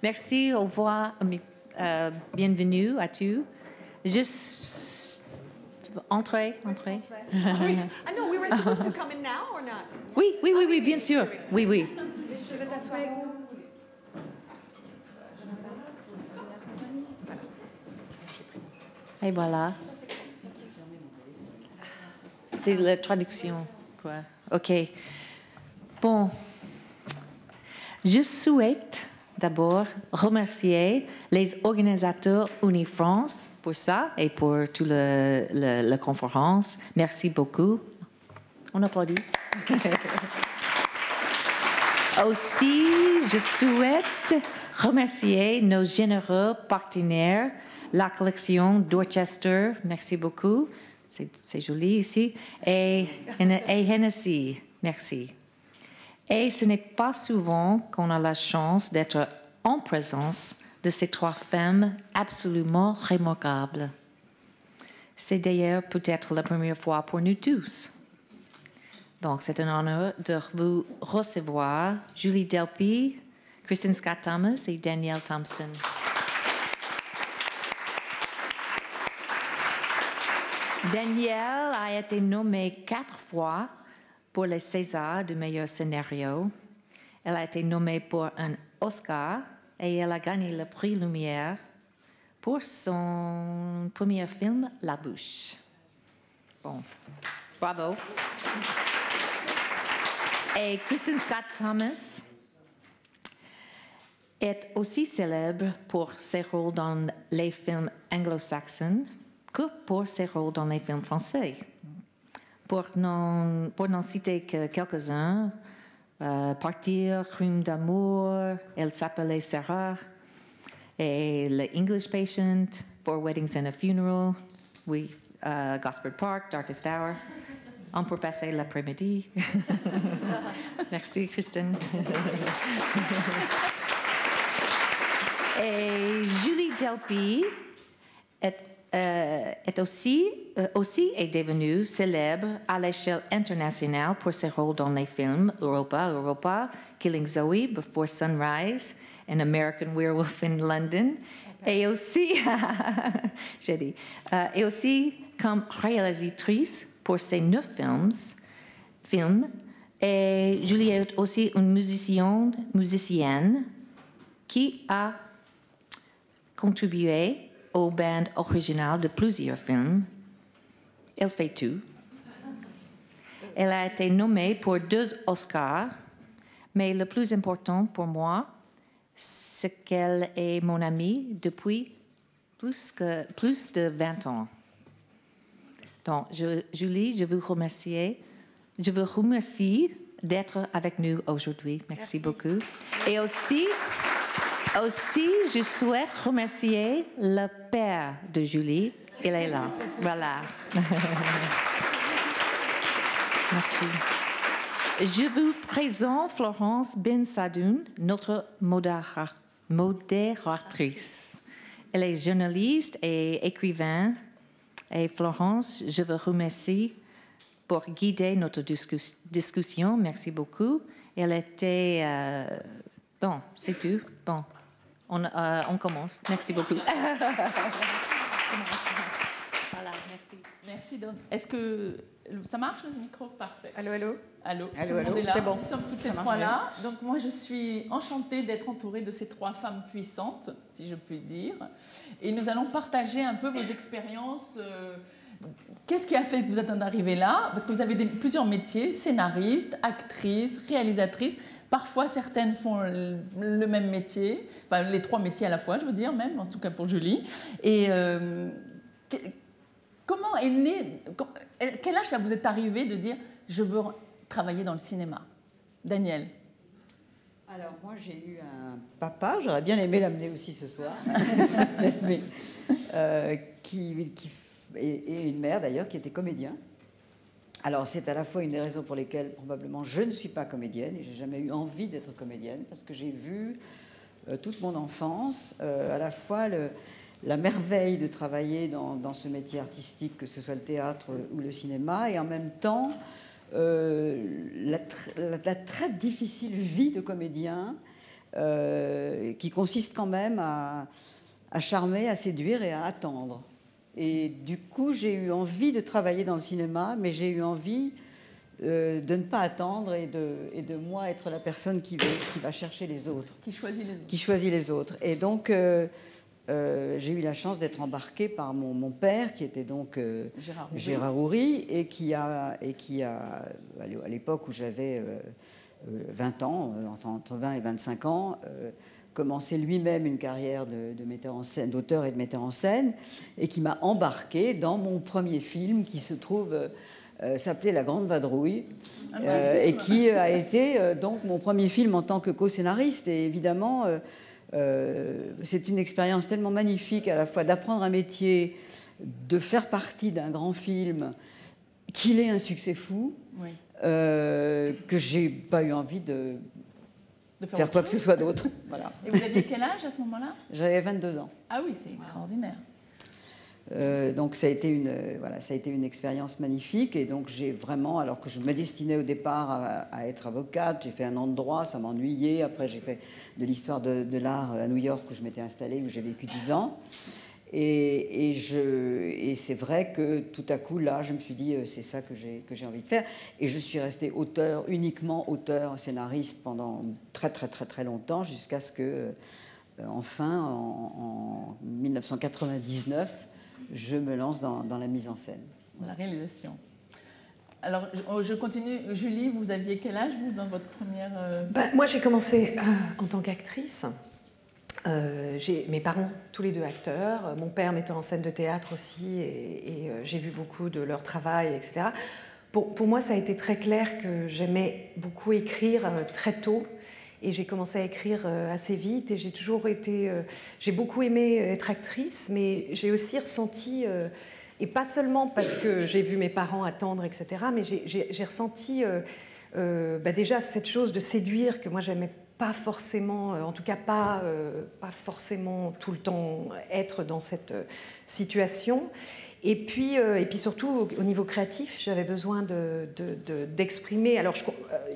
Merci, au revoir, bienvenue à tous. Juste entrez. Oui. Ah non, we were supposed to come in now or not? Oui, bien sûr. Oui. Je vais t'asseoir. Et voilà. C'est la traduction, quoi. OK. Bon. Je souhaite d'abord remercier les organisateurs Unifrance pour ça et pour toute la conférence. Merci beaucoup. On applaudit. Aussi, je souhaite remercier nos généreux partenaires, la collection Dorchester, merci beaucoup, c'est joli ici, et Hennessy, merci. Et ce n'est pas souvent qu'on a la chance d'être en présence de ces trois femmes absolument remarquables. C'est d'ailleurs peut-être la première fois pour nous tous. Donc, c'est un honneur de vous recevoir Julie Delpy, Kristen Scott Thomas et Danielle Thompson. Danielle a été nommée 4 fois pour les Césars du meilleur scénario. Elle a été nommée pour un Oscar et elle a gagné le prix Lumière pour son premier film, La Bouche. Bon, bravo. Et Kristen Scott Thomas est aussi célèbre pour ses rôles dans les films anglo-saxons que pour ses rôles dans les films français. Pour n'en citer que quelques-uns, Partir, Crime d'amour, Elle s'appelait Sarah, et The English Patient, Four Weddings and a Funeral, oui, Gosford Park, Darkest Hour, On peut passer l'après-midi. Merci, Kristen. Et Julie Delpy est aussi est devenue célèbre à l'échelle internationale pour ses rôles dans les films Europa, Killing Zoe, Before Sunrise, An American Werewolf in London, et aussi, j'ai dit, et aussi comme réalisatrice pour ses 9 films. Et Julie est aussi une musicienne qui a contribué aux bandes originales de plusieurs films. Elle fait tout. Elle a été nommée pour 2 Oscars, mais le plus important pour moi, c'est qu'elle est mon amie depuis plus de 20 ans. Donc, Julie, je vous remercie d'être avec nous aujourd'hui. Merci beaucoup. Et aussi, je souhaite remercier le père de Julie. Il est là. Voilà. Merci. Je vous présente Florence Ben Sadoun, notre modératrice. Elle est journaliste et écrivain. Et Florence, je vous remercie pour guider notre discussion. Merci beaucoup. Elle était... bon, c'est tout. Bon, on commence. Merci beaucoup. Voilà, merci. Merci, Don. Est-ce que ça marche, le micro? Parfait. Allô. Allô, Allô, tout le monde est là. c'est bon. Nous sommes toutes les trois là. Donc moi, je suis enchantée d'être entourée de ces 3 femmes puissantes, si je puis dire. Et nous allons partager un peu vos expériences. Qu'est-ce qui a fait que vous êtes arrivée là? Parce que vous avez plusieurs métiers, scénariste, actrice, réalisatrice. Parfois, certaines font le même métier, enfin les 3 métiers à la fois, je veux dire même, en tout cas pour Julie. Et comment est né, quel âge ça vous est arrivé de dire je veux travailler dans le cinéma? Danielle. Alors moi j'ai eu un papa, j'aurais bien aimé l'amener aussi ce soir, mais, et une mère d'ailleurs qui était comédien. Alors c'est à la fois une des raisons pour lesquelles probablement je ne suis pas comédienne et j'ai jamais eu envie d'être comédienne parce que j'ai vu toute mon enfance à la fois la merveille de travailler dans ce métier artistique, que ce soit le théâtre ou le cinéma, et en même temps la très difficile vie de comédien qui consiste quand même à charmer, à séduire et à attendre. Et du coup, j'ai eu envie de travailler dans le cinéma, mais j'ai eu envie de ne pas attendre et de moi être la personne qui va chercher les autres. Qui choisit les autres. Qui choisit les autres. Et donc, j'ai eu la chance d'être embarquée par mon père, qui était donc Gérard Houry, et qui a, à l'époque où j'avais 20 ans, entre 20 et 25 ans, commencé lui-même une carrière de metteur en scène, d'auteur et de metteur en scène, et qui m'a embarquée dans mon premier film qui se trouve s'appelait La Grande Vadrouille, et qui a été donc mon premier film en tant que co-scénariste. Et évidemment, c'est une expérience tellement magnifique à la fois d'apprendre un métier, de faire partie d'un grand film, qu'il ait un succès fou, oui. Que j'ai pas eu envie de faire quoi que ce soit d'autre. Voilà. Et vous aviez quel âge à ce moment-là? J'avais 22 ans. Ah oui, c'est extraordinaire. Donc ça a été une expérience magnifique, et donc j'ai vraiment, alors que je me destinais au départ à être avocate, j'ai fait un an de droit, ça m'ennuyait. Après j'ai fait de l'histoire de l'art à New York où je m'étais installée, où j'ai vécu 10 ans. Et c'est vrai que tout à coup, là, je me suis dit, c'est ça que j'ai envie de faire. Et je suis restée uniquement auteur, scénariste pendant très, très, très, très longtemps, jusqu'à ce que, enfin, en 1999, je me lance dans la mise en scène. La réalisation. Alors, je continue. Julie, vous aviez quel âge, vous, dans votre première... Moi, j'ai commencé en tant qu'actrice. J'ai mes parents, tous les deux acteurs, mon père metteur en scène de théâtre aussi, et j'ai vu beaucoup de leur travail, etc. Pour moi, ça a été très clair que j'aimais beaucoup écrire très tôt, et j'ai commencé à écrire assez vite, et j'ai toujours été... j'ai beaucoup aimé être actrice, mais j'ai aussi ressenti, et pas seulement parce que j'ai vu mes parents attendre, etc., mais j'ai ressenti déjà cette chose de séduire que moi j'aimais pas forcément, en tout cas pas forcément tout le temps être dans cette situation. Et puis surtout, au niveau créatif, j'avais besoin d'exprimer. Alors,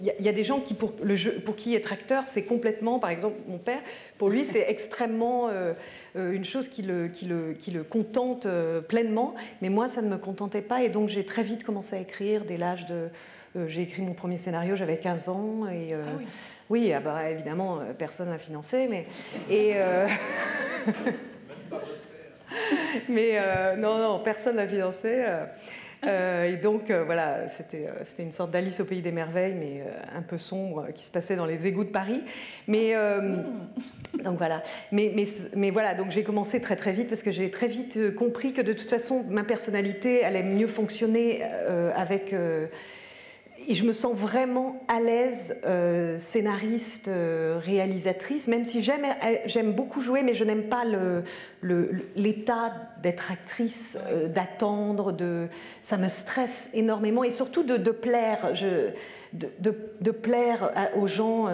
il y a des gens pour qui être acteur, c'est complètement, par exemple, mon père, pour lui, c'est extrêmement une chose qui le contente pleinement. Mais moi, ça ne me contentait pas. Et donc, j'ai très vite commencé à écrire dès l'âge de... j'ai écrit mon premier scénario, j'avais 15 ans. Et, ah oui. Oui, ah bah, évidemment, personne n'a financé, mais... Mais non, personne n'a financé. Et donc, voilà, c'était une sorte d'Alice au pays des merveilles, mais un peu sombre, qui se passait dans les égouts de Paris. Mais, donc voilà. Mais voilà, donc j'ai commencé très très vite, parce que j'ai très vite compris que de toute façon, ma personnalité allait mieux fonctionner avec... Et je me sens vraiment à l'aise, scénariste, réalisatrice, même si j'aime beaucoup jouer, mais je n'aime pas l'état d'être actrice, d'attendre, ça me stresse énormément, et surtout de plaire, de plaire aux gens.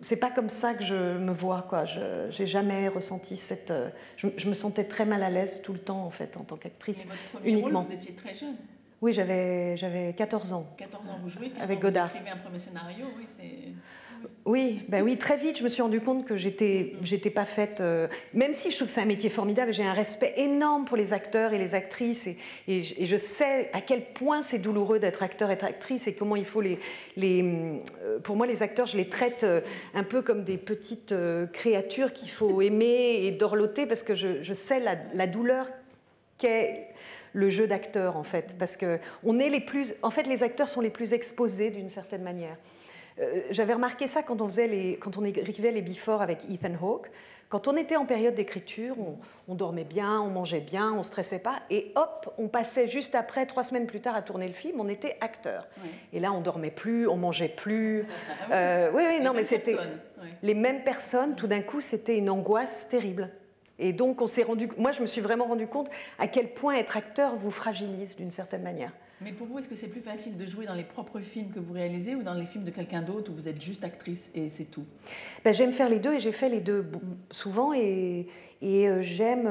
C'est pas comme ça que je me vois, quoi. J'ai jamais ressenti cette... Je me sentais très mal à l'aise tout le temps, en fait, en tant qu'actrice, uniquement. Vous étiez très jeune. Oui, j'avais 14 ans. 14 ans, vous jouez, 14 avec ans, Godard. Vous écrivez un premier scénario, oui, c'est... Oui, très vite, je me suis rendu compte que j'étais pas faite... même si je trouve que c'est un métier formidable, j'ai un respect énorme pour les acteurs et les actrices, et je sais à quel point c'est douloureux d'être acteur et actrice, et comment il faut pour moi, les acteurs, je les traite un peu comme des petites créatures qu'il faut aimer et dorloter, parce que je sais la douleur qu'est... le jeu d'acteur, en fait, parce que en fait, les acteurs sont les plus exposés d'une certaine manière. J'avais remarqué ça quand on écrivait les Before avec Ethan Hawke. Quand on était en période d'écriture, on dormait bien, on mangeait bien, on ne stressait pas, et hop, on passait juste après, 3 semaines plus tard, à tourner le film, on était acteur. Oui. Et là, on dormait plus, on mangeait plus. Oui, non, mais c'était les mêmes personnes. Tout d'un coup, c'était une angoisse terrible. Et donc, moi, je me suis vraiment rendu compte à quel point être acteur vous fragilise d'une certaine manière. Mais pour vous, est-ce que c'est plus facile de jouer dans les propres films que vous réalisez ou dans les films de quelqu'un d'autre où vous êtes juste actrice et c'est tout? J'aime faire les deux, et j'ai fait les deux souvent. Et j'aime,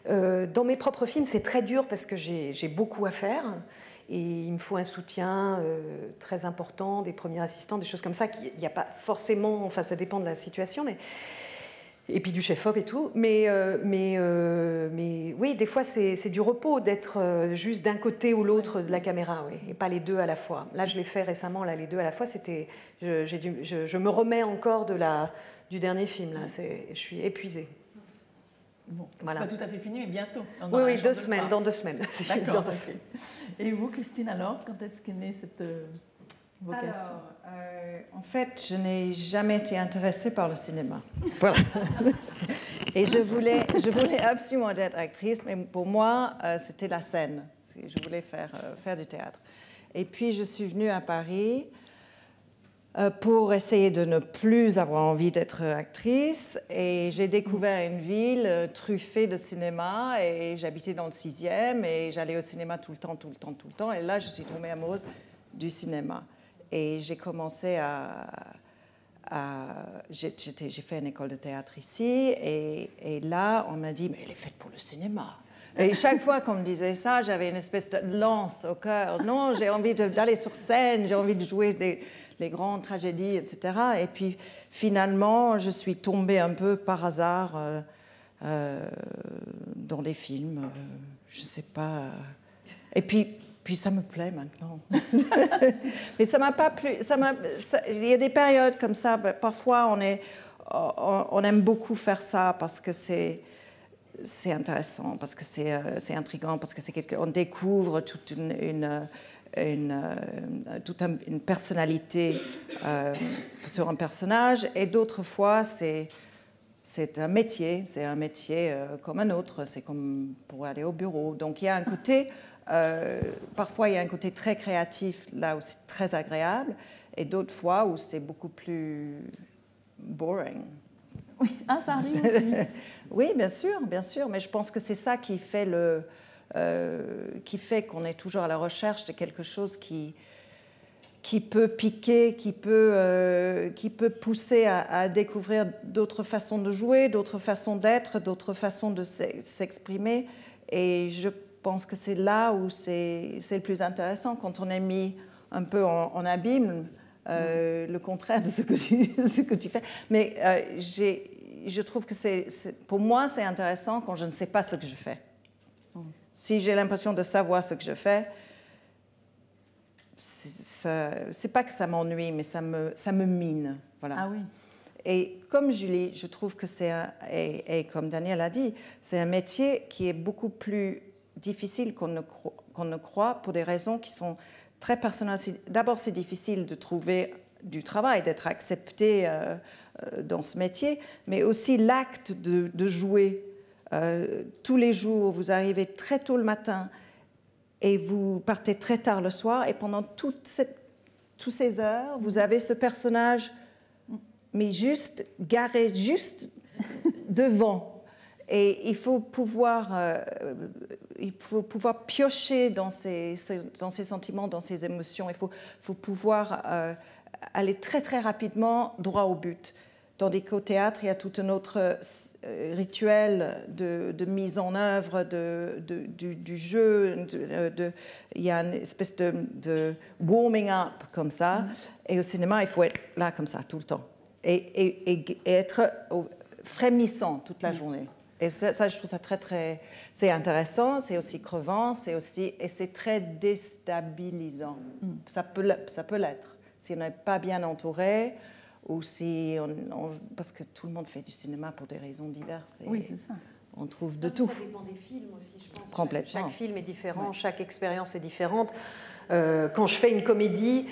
dans mes propres films, c'est très dur parce que j'ai beaucoup à faire. et il me faut un soutien très important, des premiers assistants, des choses comme ça. Il n'y a pas forcément, enfin ça dépend de la situation, mais et puis du chef-op et tout, mais oui, des fois c'est du repos d'être juste d'un côté ou l'autre de la caméra, oui, et pas les deux à la fois. Là, je l'ai fait récemment, là, les deux à la fois, c'était, je me remets encore du dernier film, là, je suis épuisée. Bon, voilà. C'est pas tout à fait fini, mais bientôt. Oui, dans 2 semaines. D'accord. Okay. Et vous, Christine, alors, quand est-ce qu'est née cette vocation? Alors, en fait, je n'ai jamais été intéressée par le cinéma. Voilà. Et je voulais absolument être actrice, mais pour moi, c'était la scène. Je voulais faire du théâtre. Et puis, je suis venue à Paris pour essayer de ne plus avoir envie d'être actrice. Et j'ai découvert une ville truffée de cinéma. Et j'habitais dans le 6e et j'allais au cinéma tout le temps. Et là, je suis tombée amoureuse du cinéma. Et j'ai commencé j'ai fait une école de théâtre ici. Et là, on m'a dit, mais elle est faite pour le cinéma. Et chaque fois qu'on me disait ça, j'avais une espèce de lance au cœur. Non, j'ai envie d'aller sur scène, j'ai envie de jouer les grandes tragédies, etc. Et puis, finalement, je suis tombée un peu par hasard dans les films. Je ne sais pas. Et puis ça me plaît maintenant. Mais ça m'a pas plu. Il y a des périodes comme ça. Parfois, on aime beaucoup faire ça parce que c'est intéressant, parce que c'est intriguant, parce que on découvre toute une personnalité sur un personnage. Et d'autres fois, c'est un métier comme un autre. C'est comme pour aller au bureau. Donc il y a un côté... parfois, il y a un côté très créatif, là où c'est très agréable, et d'autres fois où c'est beaucoup plus boring. Oui, ça arrive aussi. Oui, bien sûr, mais je pense que c'est ça qui fait qu'on est toujours à la recherche de quelque chose qui peut piquer, qui peut pousser à découvrir d'autres façons de jouer, d'autres façons d'être, d'autres façons de s'exprimer. Et je pense que c'est là où c'est le plus intéressant, quand on est mis un peu en abîme, le contraire de ce que tu fais. Mais je trouve que pour moi, c'est intéressant quand je ne sais pas ce que je fais. Si j'ai l'impression de savoir ce que je fais, c'est pas que ça m'ennuie, mais ça me mine. Voilà. Ah oui. Et comme Julie, je trouve que et comme Daniel a dit, c'est un métier qui est beaucoup plus difficile qu'on ne croit, pour des raisons qui sont très personnelles. D'abord, c'est difficile de trouver du travail, d'être accepté dans ce métier, mais aussi l'acte de jouer tous les jours. Vous arrivez très tôt le matin et vous partez très tard le soir, et pendant toutes ces heures, vous avez ce personnage, mais juste garé juste devant. Et il faut pouvoir piocher dans ses sentiments, dans ses émotions. Il faut pouvoir aller très, très rapidement droit au but. Tandis qu'au théâtre, il y a tout un autre rituel de mise en œuvre du jeu. Il y a une espèce de warming up comme ça. Et au cinéma, il faut être là comme ça tout le temps. Et être frémissant toute la journée. Et ça, je trouve ça très, très... C'est intéressant, c'est aussi crevant, et c'est très déstabilisant. Ça peut l'être. Si on n'est pas bien entouré, ou si parce que tout le monde fait du cinéma pour des raisons diverses. Oui, c'est ça. On trouve de tout. Ça dépend des films aussi, je pense. Complètement. Chaque film est différent, chaque expérience est différente. Quand je fais une comédie,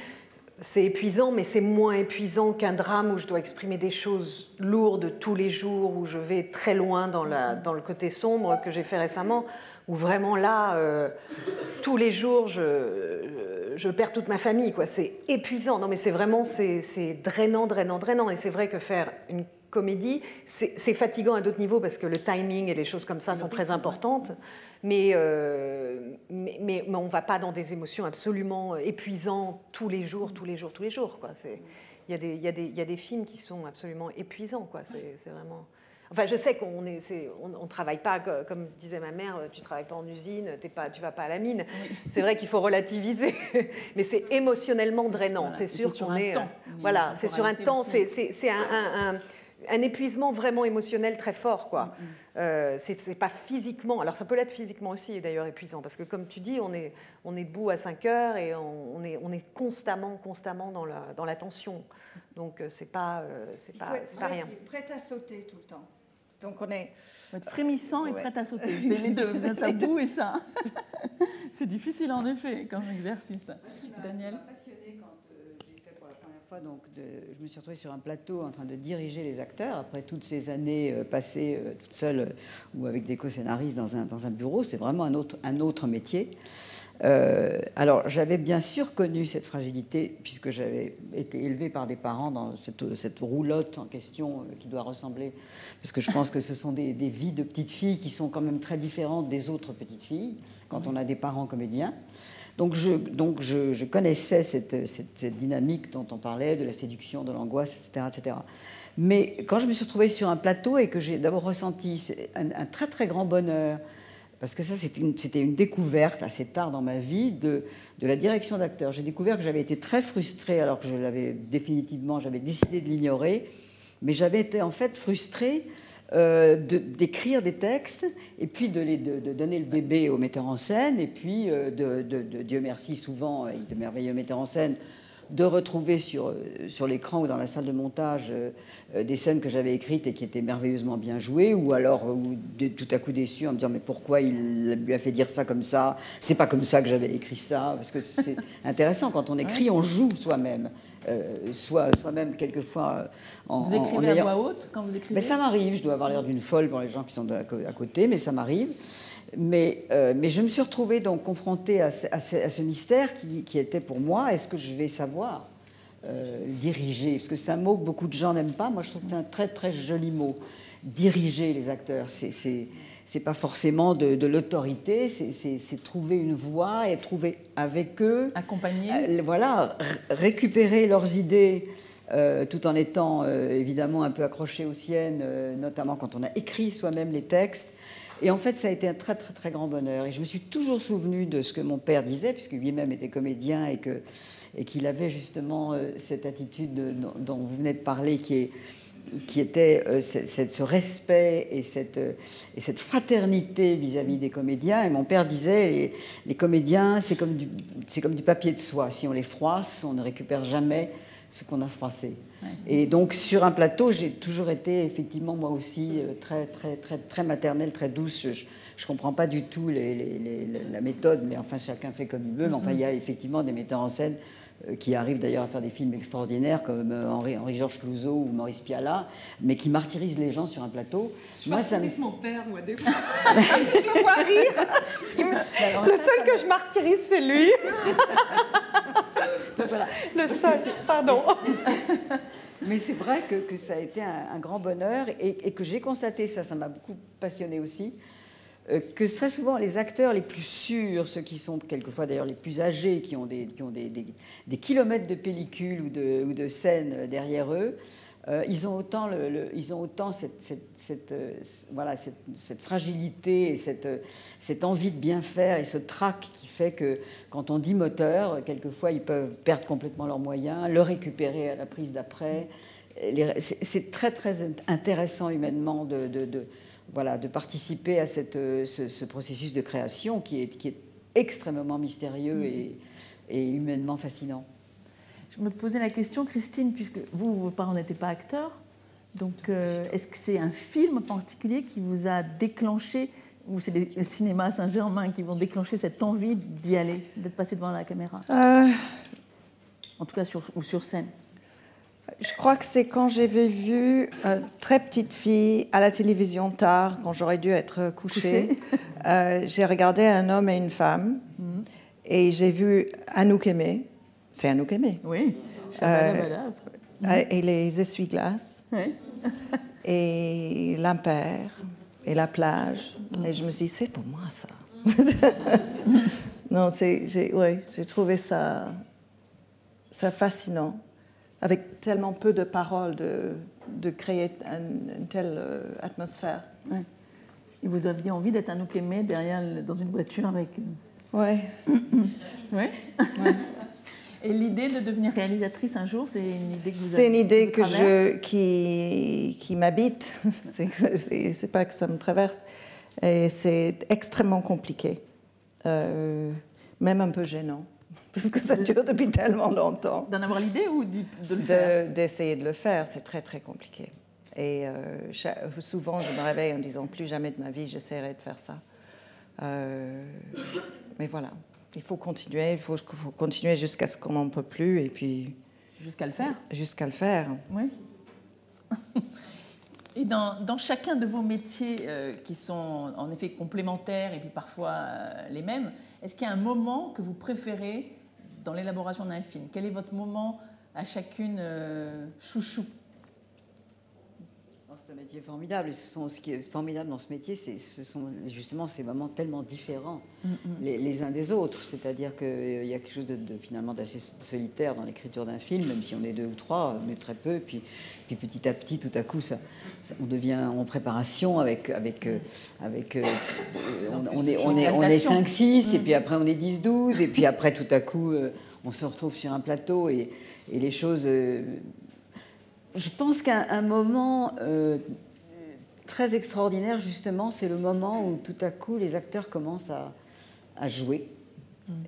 c'est épuisant, mais c'est moins épuisant qu'un drame où je dois exprimer des choses lourdes tous les jours, où je vais très loin dans le côté sombre que j'ai fait récemment, où vraiment là, tous les jours, je perds toute ma famille, quoi. C'est épuisant. Non, mais c'est vraiment, c'est drainant. Et c'est vrai que faire une comédie, c'est fatigant à d'autres niveaux parce que le timing et les choses comme ça sont très importantes. Mais on ne va pas dans des émotions absolument épuisantes tous les jours, quoi. Il y a des films qui sont absolument épuisants, quoi. C'est vraiment... Enfin, je sais qu'on on travaille pas, comme disait ma mère, tu travailles pas en usine, tu vas pas à la mine. Oui. C'est vrai qu'il faut relativiser, mais c'est émotionnellement drainant. Voilà. C'est sûr qu'on est... Voilà, c'est sur un temps, c'est un épuisement vraiment émotionnel très fort, quoi. C'est pas physiquement, alors ça peut l'être physiquement aussi d'ailleurs épuisant, parce que comme tu dis, on est debout à 5 heures et on est constamment dans la tension, donc c'est pas rien. Il est prêt à sauter tout le temps, donc on est frémissant et prêt à sauter, c'est les deux, ça boue et ça. C'est difficile en effet comme exercice. Daniel, ça m'a passionné quand j'ai fait pour la première fois, donc je me suis retrouvée sur un plateau en train de diriger les acteurs après toutes ces années passées toute seule ou avec des co-scénaristes dans un bureau. C'est vraiment un autre métier. Alors j'avais bien sûr connu cette fragilité puisque j'avais été élevée par des parents dans cette roulotte en question qui doit ressembler, parce que je pense que ce sont des vies de petites filles qui sont quand même très différentes des autres petites filles quand on a des parents comédiens. Donc je connaissais cette dynamique dont on parlait, de la séduction, de l'angoisse, etc., etc. Mais quand je me suis retrouvée sur un plateau et que j'ai d'abord ressenti un très très grand bonheur, parce que ça c'était une découverte assez tard dans ma vie de la direction d'acteur. J'ai découvert que j'avais été très frustrée alors que j'avais décidé de l'ignorer, mais j'avais été en fait frustrée d'écrire des textes et puis de donner le bébé au metteur en scène et puis Dieu merci souvent avec de merveilleux metteurs en scène de retrouver sur l'écran ou dans la salle de montage des scènes que j'avais écrites et qui étaient merveilleusement bien jouées, ou alors tout à coup déçu en me disant mais pourquoi il lui a fait dire ça comme ça, c'est pas comme ça que j'avais écrit ça, parce que c'est intéressant quand on écrit, on joue soi-même. Soi-même quelquefois vous écrivez à voix haute quand vous écrivez? Mais ça m'arrive, je dois avoir l'air d'une folle pour les gens qui sont à côté, mais ça m'arrive. Mais je me suis retrouvée donc confrontée à ce mystère qui était pour moi, est-ce que je vais savoir diriger? Parce que c'est un mot que beaucoup de gens n'aiment pas. Moi, je trouve que c'est un très très joli mot. Diriger les acteurs, c'est pas forcément de l'autorité, c'est trouver une voie et trouver avec eux, accompagner, voilà, récupérer leurs idées. Tout en étant évidemment un peu accroché aux siennes, notamment quand on a écrit soi-même les textes. Et en fait, ça a été un très, très, très grand bonheur. Et je me suis toujours souvenue de ce que mon père disait, puisque lui-même était comédien et qu'il avait justement cette attitude dont vous venez de parler, qui était ce respect et cette fraternité vis-à-vis des comédiens. Et mon père disait, les comédiens, c'est comme du papier de soie. Si on les froisse, on ne récupère jamais ce qu'on a froissé. Ouais. Et donc sur un plateau, j'ai toujours été effectivement moi aussi très très très très maternelle, très douce. Je comprends pas du tout la méthode, mais enfin chacun fait comme il veut. Mais enfin il y a effectivement des metteurs en scène qui arrivent d'ailleurs à faire des films extraordinaires comme Henri-Georges Clouzot ou Maurice Pialat, mais qui martyrisent les gens sur un plateau. Moi, ça me... mon père, moi, des fois. Je me vois rire. Alors, le seul que je martyrise, c'est lui. Donc, voilà. Le seul, pardon. Mais c'est vrai que ça a été un grand bonheur et que j'ai constaté, ça m'a beaucoup passionné aussi, que très souvent les acteurs les plus sûrs, ceux qui sont quelquefois d'ailleurs les plus âgés, qui ont des kilomètres de pellicule ou de scènes derrière eux, ils ont autant cette fragilité et cette envie de bien faire et ce trac qui fait que quand on dit moteur, quelquefois ils peuvent perdre complètement leurs moyens, le récupérer à la prise d'après. C'est très très intéressant humainement de participer à ce processus de création qui est extrêmement mystérieux et humainement fascinant. Je me posais la question, Christine, puisque vos parents n'étaient pas acteurs, donc est-ce que c'est un film en particulier qui vous a déclenché, ou c'est le cinéma Saint-Germain qui vont déclencher cette envie d'y aller, d'être passé devant la caméra En tout cas, sur scène. Je crois que c'est quand j'avais vu très petite fille à la télévision tard, quand j'aurais dû être couchée. J'ai regardé Un homme et une femme et j'ai vu Anouk Aimée. C'est Anouk Aimée. Oui. Et les essuie-glaces. Oui. Et l'impair. Et la plage. Et je me suis dit, c'est pour moi ça. Non, j'ai trouvé ça fascinant. Avec tellement peu de paroles, de créer une telle atmosphère. Ouais. Et vous aviez envie d'être un Ouklémé derrière, dans une voiture avec... Ouais. Ouais. Et l'idée de devenir réalisatrice un jour, c'est une idée que vous avez? C'est une idée qui m'habite. C'est pas que ça me traverse. Et c'est extrêmement compliqué. Même un peu gênant. Parce que ça dure depuis tellement longtemps. D'en avoir l'idée ou de le faire? D'essayer de le faire, c'est très très compliqué. Et souvent, je me réveille en disant plus jamais de ma vie, j'essaierai de faire ça. Mais voilà, il faut continuer, il faut continuer jusqu'à ce qu'on n'en peut plus, et puis... Jusqu'à le faire? Jusqu'à le faire. Oui. Et dans chacun de vos métiers qui sont en effet complémentaires et puis parfois les mêmes, est-ce qu'il y a un moment que vous préférez dans l'élaboration d'un film? Quel est votre moment à chacune chouchou? C'est un métier formidable. Et ce qui est formidable dans ce métier, ce sont justement ces moments tellement différents les uns des autres. C'est-à-dire qu'il y a quelque chose finalement d'assez solitaire dans l'écriture d'un film, même si on est 2 ou 3, mais très peu. Puis petit à petit, tout à coup, on devient en préparation on est 5-6, et puis après on est 10-12, et puis après tout à coup, on se retrouve sur un plateau et les choses... Je pense qu'un moment très extraordinaire, justement, c'est le moment où tout à coup les acteurs commencent à jouer.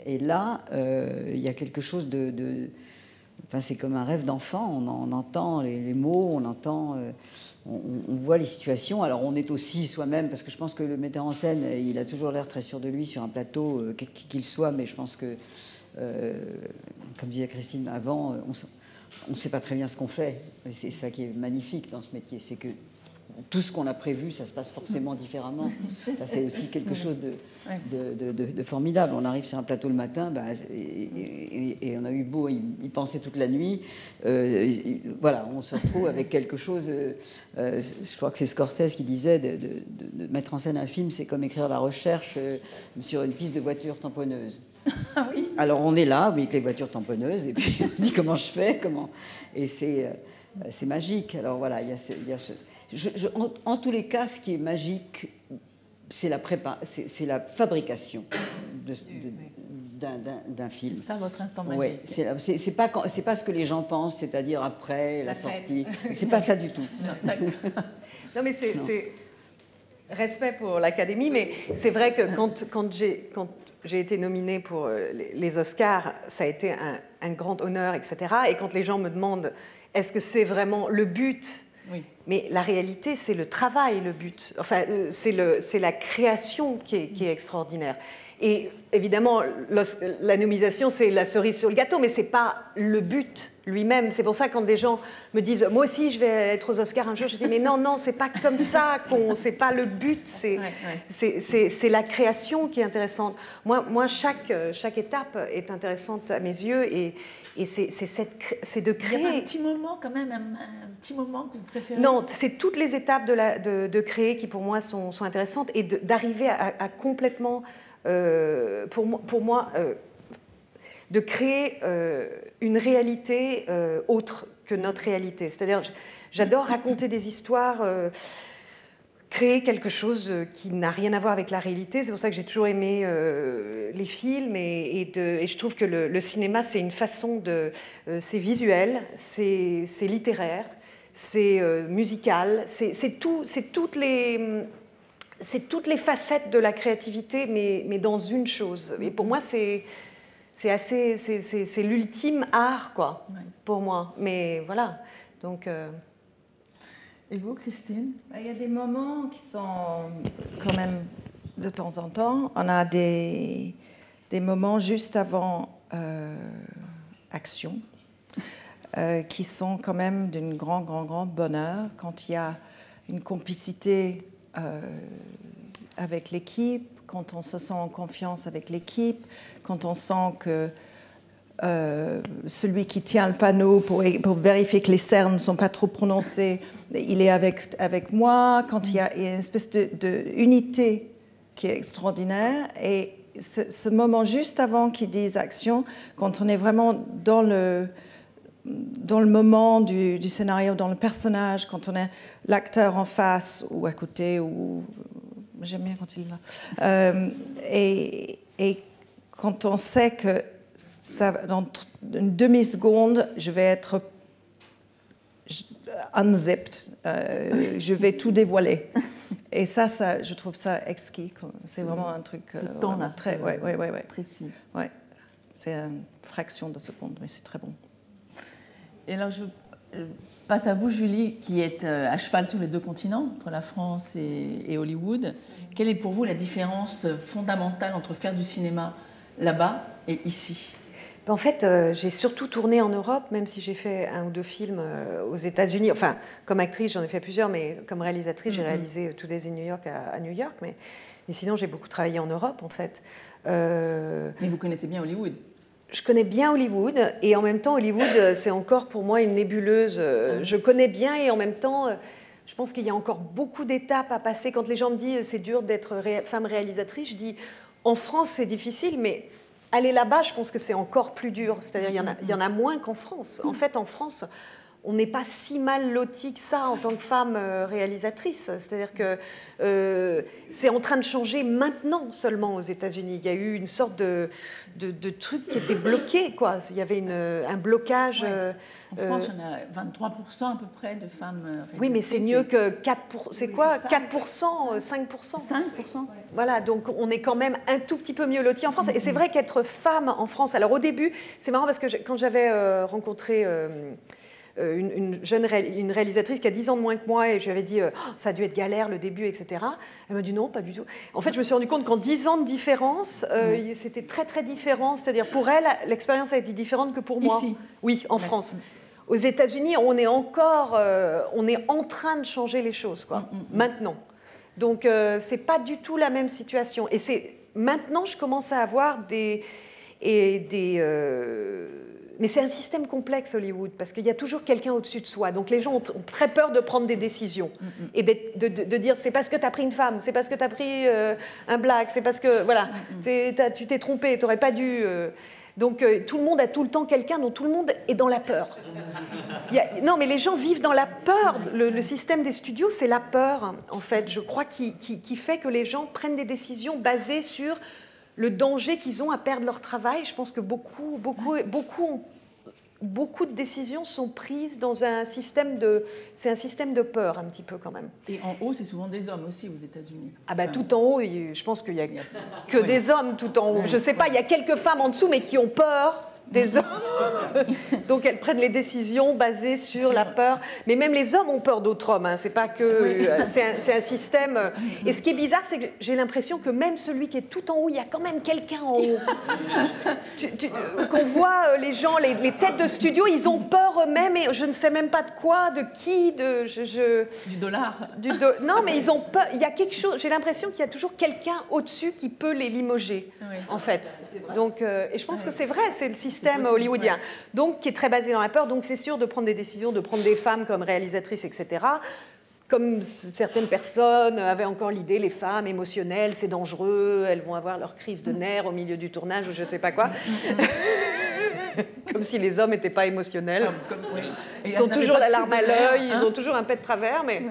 Et là, il y a quelque chose enfin, c'est comme un rêve d'enfant. On entend les mots, on entend, on voit les situations. Alors on est aussi soi-même, parce que je pense que le metteur en scène, il a toujours l'air très sûr de lui sur un plateau, qui qu'il soit. Mais je pense que, comme disait Christine avant, on ne sait pas très bien ce qu'on fait. C'est ça qui est magnifique dans ce métier, c'est que tout ce qu'on a prévu, ça se passe forcément différemment. Ça, c'est aussi quelque chose de formidable. On arrive sur un plateau le matin, et on a eu beau y penser toute la nuit. Voilà, on se retrouve avec quelque chose... je crois que c'est Scorsese qui disait de mettre en scène un film, c'est comme écrire la recherche sur une piste de voiture tamponneuse. Ah oui. Alors on est là avec les voitures tamponneuses, et puis on se dit comment je fais, et c'est magique. Alors voilà, il y a ce... en tous les cas, ce qui est magique, c'est la fabrication d'un film. C'est ça votre instant magique. Ouais, c'est pas ce que les gens pensent, c'est-à-dire après la sortie. C'est pas ça du tout. Non, d'accord. Non, mais c'est respect pour l'Académie, mais c'est vrai que quand j'ai été nominée pour les Oscars, ça a été un grand honneur, etc. Et quand les gens me demandent est-ce que c'est vraiment le but? Oui. Mais la réalité, c'est le travail, le but. Enfin, c'est la création qui est extraordinaire. Et évidemment, la nomination, c'est la cerise sur le gâteau, mais ce n'est pas le but lui-même. C'est pour ça que quand des gens me disent « moi aussi, je vais être aux Oscars un jour », je dis « mais non, ce n'est pas comme ça, ce n'est pas le but, c'est la création qui est intéressante. » Moi, chaque étape est intéressante à mes yeux, et c'est de créer... Il y a un petit moment quand même, un petit moment que vous préférez? Non, c'est toutes les étapes de créer qui pour moi sont intéressantes, et d'arriver à complètement... pour moi, de créer une réalité autre que notre réalité. C'est-à-dire, j'adore raconter des histoires, créer quelque chose qui n'a rien à voir avec la réalité. C'est pour ça que j'ai toujours aimé les films, et je trouve que le cinéma, c'est une façon c'est visuel, c'est littéraire, c'est musical, c'est toutes les facettes de la créativité, mais dans une chose. Et pour moi, c'est l'ultime art, quoi, pour moi. Mais voilà, donc... Et vous, Christine? Il y a des moments qui sont quand même de temps en temps. On a des moments juste avant action qui sont quand même d'un grand bonheur, quand il y a une complicité avec l'équipe, quand on se sent en confiance avec l'équipe, quand on sent que celui qui tient le panneau pour vérifier que les cernes ne sont pas trop prononcées, il est avec moi, quand il y a une espèce d'unité qui est extraordinaire. Et ce moment juste avant qu'ils disent action, quand on est vraiment dans dans le moment du scénario, dans le personnage, quand on a l'acteur en face ou à côté, ou j'aime bien quand il est là, et quand on sait que ça, dans une demi-seconde, je vais être unzipped, je vais tout dévoiler. Et ça, je trouve ça exquis. C'est vraiment un truc très précis. Ouais. C'est une fraction de seconde, mais c'est très bon. Et alors, je passe à vous, Julie, qui êtes à cheval sur les deux continents, entre la France et Hollywood. Quelle est pour vous la différence fondamentale entre faire du cinéma là-bas et ici ? En fait, j'ai surtout tourné en Europe, même si j'ai fait 1 ou 2 films aux États-Unis. Enfin, comme actrice, j'en ai fait plusieurs, mais comme réalisatrice, j'ai réalisé Two Days in New York à New York. Mais sinon, j'ai beaucoup travaillé en Europe, en fait. Mais vous connaissez bien Hollywood ? Je connais bien Hollywood, et en même temps, Hollywood, c'est encore pour moi une nébuleuse. Je connais bien, et en même temps, je pense qu'il y a encore beaucoup d'étapes à passer. Quand les gens me disent c'est dur d'être femme réalisatrice, je dis en France, c'est difficile, mais aller là-bas, je pense que c'est encore plus dur. C'est-à-dire il y en a moins qu'en France. En fait, en France, on n'est pas si mal loti que ça en tant que femme réalisatrice. C'est-à-dire que c'est en train de changer maintenant seulement aux États-Unis. Il y a eu une sorte de truc qui était bloqué, quoi. Il y avait un blocage. Ouais. En France, on a 23% à peu près de femmes réalisatrices. Oui, mais c'est mieux que 4%. C'est quoi, 4%, 5%? 5%. Voilà, donc on est quand même un tout petit peu mieux lotis en France. Et c'est vrai qu'être femme en France, alors au début, c'est marrant parce que quand j'avais rencontré une réalisatrice qui a 10 ans de moins que moi, et je lui avais dit ça a dû être galère le début, etc. Elle m'a dit non, pas du tout. En fait, je me suis rendu compte qu'en 10 ans de différence, c'était très très différent. C'est-à-dire pour elle, l'expérience a été différente que pour moi. Ici. Oui, en France. Aux États-Unis, on est en train de changer les choses, quoi. Maintenant. Donc, c'est pas du tout la même situation. Et maintenant, je commence à avoir mais c'est un système complexe, Hollywood, parce qu'il y a toujours quelqu'un au-dessus de soi. Donc les gens ont très peur de prendre des décisions et de dire c'est parce que tu as pris une femme, c'est parce que tu as pris un black, c'est parce que voilà, tu t'es trompé, tu n'aurais pas dû. Donc tout le monde a tout le temps quelqu'un dont tout le monde est dans la peur. Non, mais les gens vivent dans la peur. Le système des studios, c'est la peur, en fait, je crois, qui fait que les gens prennent des décisions basées sur le danger qu'ils ont à perdre leur travail. Je pense que beaucoup de décisions sont prises dans un système c'est un système de peur, un petit peu, quand même. Et en haut, c'est souvent des hommes aussi aux États-Unis. Ah bah, tout en haut, je pense qu'il n'y a que des hommes tout en haut. Je ne sais pas, il y a quelques femmes en dessous, mais qui ont peur des hommes. Donc elles prennent les décisions basées sur la peur. Mais même les hommes ont peur d'autres hommes. Hein. C'est pas que c'est un système. Et ce qui est bizarre, c'est que j'ai l'impression que même celui qui est tout en haut, il y a quand même quelqu'un en haut. Qu'on voit les gens, les têtes de studio, ils ont peur eux-mêmes, et je ne sais même pas de quoi, de qui, du dollar. Non, mais ils ont peur. Il y a quelque chose. J'ai l'impression qu'il y a toujours quelqu'un au-dessus qui peut les limoger, en fait. Donc, et je pense que c'est vrai. C'est le système hollywoodien, donc qui est très basé dans la peur. Donc c'est sûr de prendre des décisions, de prendre des femmes comme réalisatrices, etc. Comme certaines personnes avaient encore l'idée, les femmes émotionnelles, c'est dangereux, elles vont avoir leur crise de nerfs au milieu du tournage ou je ne sais pas quoi. Comme si les hommes n'étaient pas émotionnels. Ils ont toujours la larme à l'œil, ils ont toujours un pet de travers, mais...